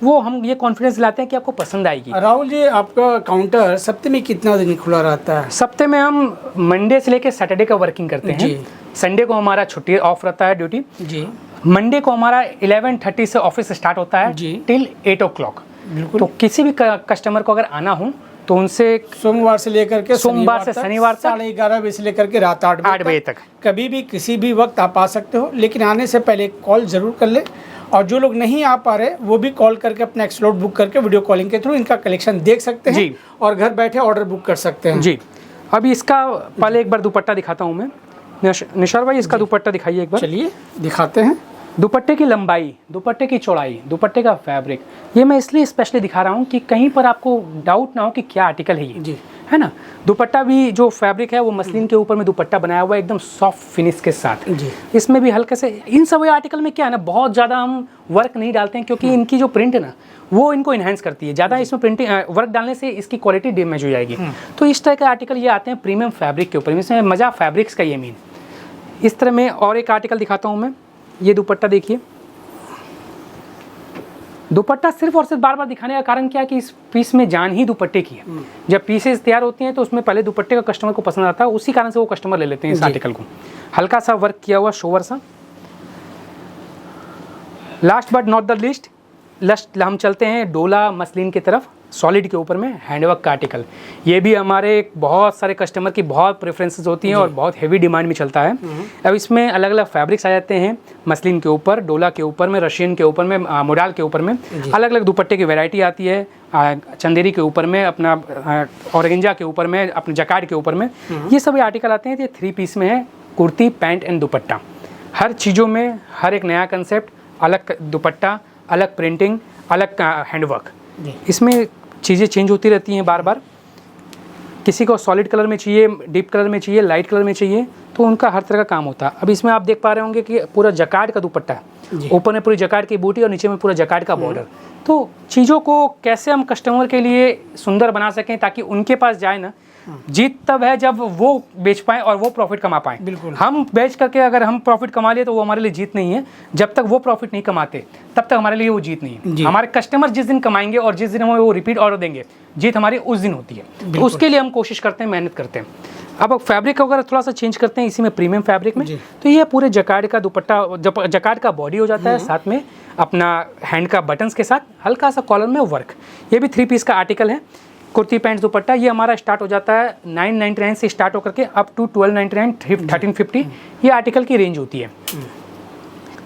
वो हम ये कॉन्फिडेंस दिलाते हैं कि आपको पसंद आएगी। राहुल जी, आपका काउंटर सप्ताह में कितना दिन खुला रहता है? सप्ते में हम मंडे से लेकर सैटरडे का वर्किंग करते हैं। संडे को हमारा छुट्टी ऑफ रहता है, ड्यूटी जी। मंडे को हमारा 11:30 से ऑफिस स्टार्ट होता है जी। Till 8 o'clock। बिल्कुल। तो किसी भी कस्टमर को अगर आना हो तो उनसे सोमवार से लेकर के सोमवार से शनिवार तक 11:30 बजे से लेकर के रात 8 बजे तक कभी भी किसी भी वक्त आप आ सकते हो, लेकिन आने से पहले कॉल ज़रूर कर ले। और जो लोग नहीं आ पा रहे वो भी कॉल करके अपना एक स्लॉट बुक करके वीडियो कॉलिंग के थ्रू इनका कलेक्शन देख सकते हैं जी। और घर बैठे ऑर्डर बुक कर सकते हैं जी। अभी इसका पहले एक बार दुपट्टा दिखाता हूँ मैं। निशार भाई इसका दुपट्टा दिखाइए एक बार। चलिए दिखाते हैं। दुपट्टे की लंबाई, दुपट्टे की चौड़ाई, दुपट्टे का फैब्रिक, ये मैं इसलिए स्पेशली दिखा रहा हूँ कि कहीं पर आपको डाउट ना हो कि क्या आर्टिकल है ये, जी। है ना। दुपट्टा भी जो फैब्रिक है वो मसलिन के ऊपर में दुपट्टा बनाया हुआ है एकदम सॉफ्ट फिनिश के साथ। जी। इसमें भी हल्के से इन सब आर्टिकल में क्या है ना, बहुत ज़्यादा हम वर्क नहीं डालते हैं क्योंकि इनकी जो प्रिंट है ना वो इनको इन्हांस करती है। ज़्यादा इसमें प्रिंटिंग वर्क डालने से इसकी क्वालिटी डैमेज हो जाएगी। तो इस तरह के आर्टिकल ये आते हैं प्रीमियम फैब्रिक के ऊपर, इसमें मज़ा फैब्रिक्स का ये मीन। इस तरह में और एक आर्टिकल दिखाता हूँ मैं। ये दुपट्टा देखिए, दुपट्टा सिर्फ और सिर्फ बार बार दिखाने का कारण क्या है कि इस पीस में जान ही दुपट्टे की है। जब पीसेस तैयार होती हैं तो उसमें पहले दुपट्टे का कस्टमर को पसंद आता है, उसी कारण से वो कस्टमर ले लेते हैं इस आर्टिकल को। हल्का सा वर्क किया हुआ शोवर सा। Last but not the list, हम चलते हैं डोला मसलिन की तरफ, सॉलिड के ऊपर में हैंडवर्क का आर्टिकल। ये भी हमारे बहुत सारे कस्टमर की बहुत प्रेफरेंसेस होती हैं और बहुत हेवी डिमांड में चलता है। अब इसमें अलग अलग फैब्रिक्स आ जाते हैं, मसलिन के ऊपर, डोला के ऊपर में, रशियन के ऊपर में, मोडाल के ऊपर में, अलग अलग दुपट्टे की वैरायटी आती है। चंदेरी के ऊपर में, अपना ऑर्गेंजा के ऊपर में, अपने जकार्ड के ऊपर में, ये सभी आर्टिकल आते हैं। ये 3 पीस में है, कुर्ती, पैंट एंड दुपट्टा। हर चीज़ों में हर एक नया कंसेप्ट, अलग दुपट्टा, अलग प्रिंटिंग, अलग हैंडवर्क। इसमें चीज़ें चेंज होती रहती हैं बार बार। किसी को सॉलिड कलर में चाहिए, डीप कलर में चाहिए, लाइट कलर में चाहिए, तो उनका हर तरह का काम होता है। अब इसमें आप देख पा रहे होंगे कि पूरा जकार्ड का दुपट्टा है, ऊपर में पूरी जकार्ड की बूटी और नीचे में पूरा जकार्ड का बॉर्डर। तो चीज़ों को कैसे हम कस्टमर के लिए सुंदर बना सकें ताकि उनके पास जाए ना, जीत तब है जब वो बेच पाएँ और वो प्रॉफिट कमा पाएँ। बिल्कुल। हम बेच करके अगर हम प्रॉफिट कमा लिए तो वो हमारे लिए जीत नहीं है। जब तक वो प्रॉफिट नहीं कमाते तब तक हमारे लिए वो जीत नहीं है। हमारे कस्टमर जिस दिन कमाएंगे और जिस दिन हमें वो रिपीट ऑर्डर देंगे, जीत हमारी उस दिन होती है। तो उसके लिए हम कोशिश करते हैं, मेहनत करते हैं। अब फैब्रिक वगैरह थोड़ा सा चेंज करते हैं इसी में, प्रीमियम फैब्रिक में। तो ये पूरे जकार्ड का दुपट्टा, जकार्ड का बॉडी हो जाता है, साथ में अपना हैंड का बटन्स के साथ हल्का सा कॉलर में वर्क। ये भी 3 पीस का आर्टिकल है, कुर्ती पैंट दुपट्टा। ये हमारा स्टार्ट हो जाता है 999 से स्टार्ट होकर के अप टू 1299, 1350 ये आर्टिकल की रेंज होती है।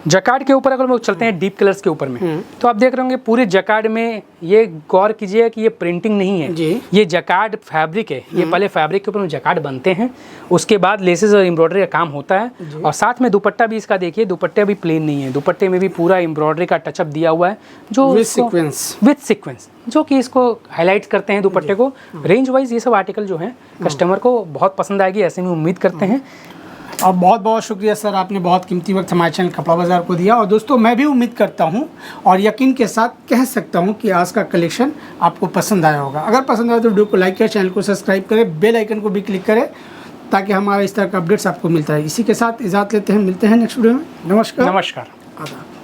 जकार्ड के ऊपर अगर हम चलते हैं डीप कलर्स के ऊपर में, तो आप देख रहे होंगे पूरे जकार्ड में, ये गौर कीजिए कि ये प्रिंटिंग नहीं है, ये जकार्ड फैब्रिक है। ये पहले फैब्रिक के ऊपर में जकार्ड बनते हैं, उसके बाद लेसेस और एम्ब्रॉयडरी का काम होता है। और साथ में दुपट्टा भी इसका देखिए, दुपट्टे भी प्लेन नहीं है, दुपट्टे में भी पूरा एम्ब्रॉयडरी का टचअप दिया हुआ है, जो विद सीक्वेंस, जो कि इसको हाईलाइट करते हैं दुपट्टे को। रेंज वाइज ये सब आर्टिकल जो है कस्टमर को बहुत पसंद आएगी, ऐसे में उम्मीद करते हैं। और बहुत बहुत शुक्रिया सर, आपने बहुत कीमती वक्त हमारे चैनल कपड़ा बाज़ार को दिया। और दोस्तों मैं भी उम्मीद करता हूं और यकीन के साथ कह सकता हूं कि आज का कलेक्शन आपको पसंद आया होगा। अगर पसंद आया तो वीडियो को लाइक करें, चैनल को सब्सक्राइब करें, बेल आइकन को भी क्लिक करें ताकि हमारा इस तरह का अपडेट्स आपको मिलता है। इसी के साथ इजाज़त लेते हैं, मिलते हैं नेक्स्ट वीडियो में। नमस्कार। आदाब।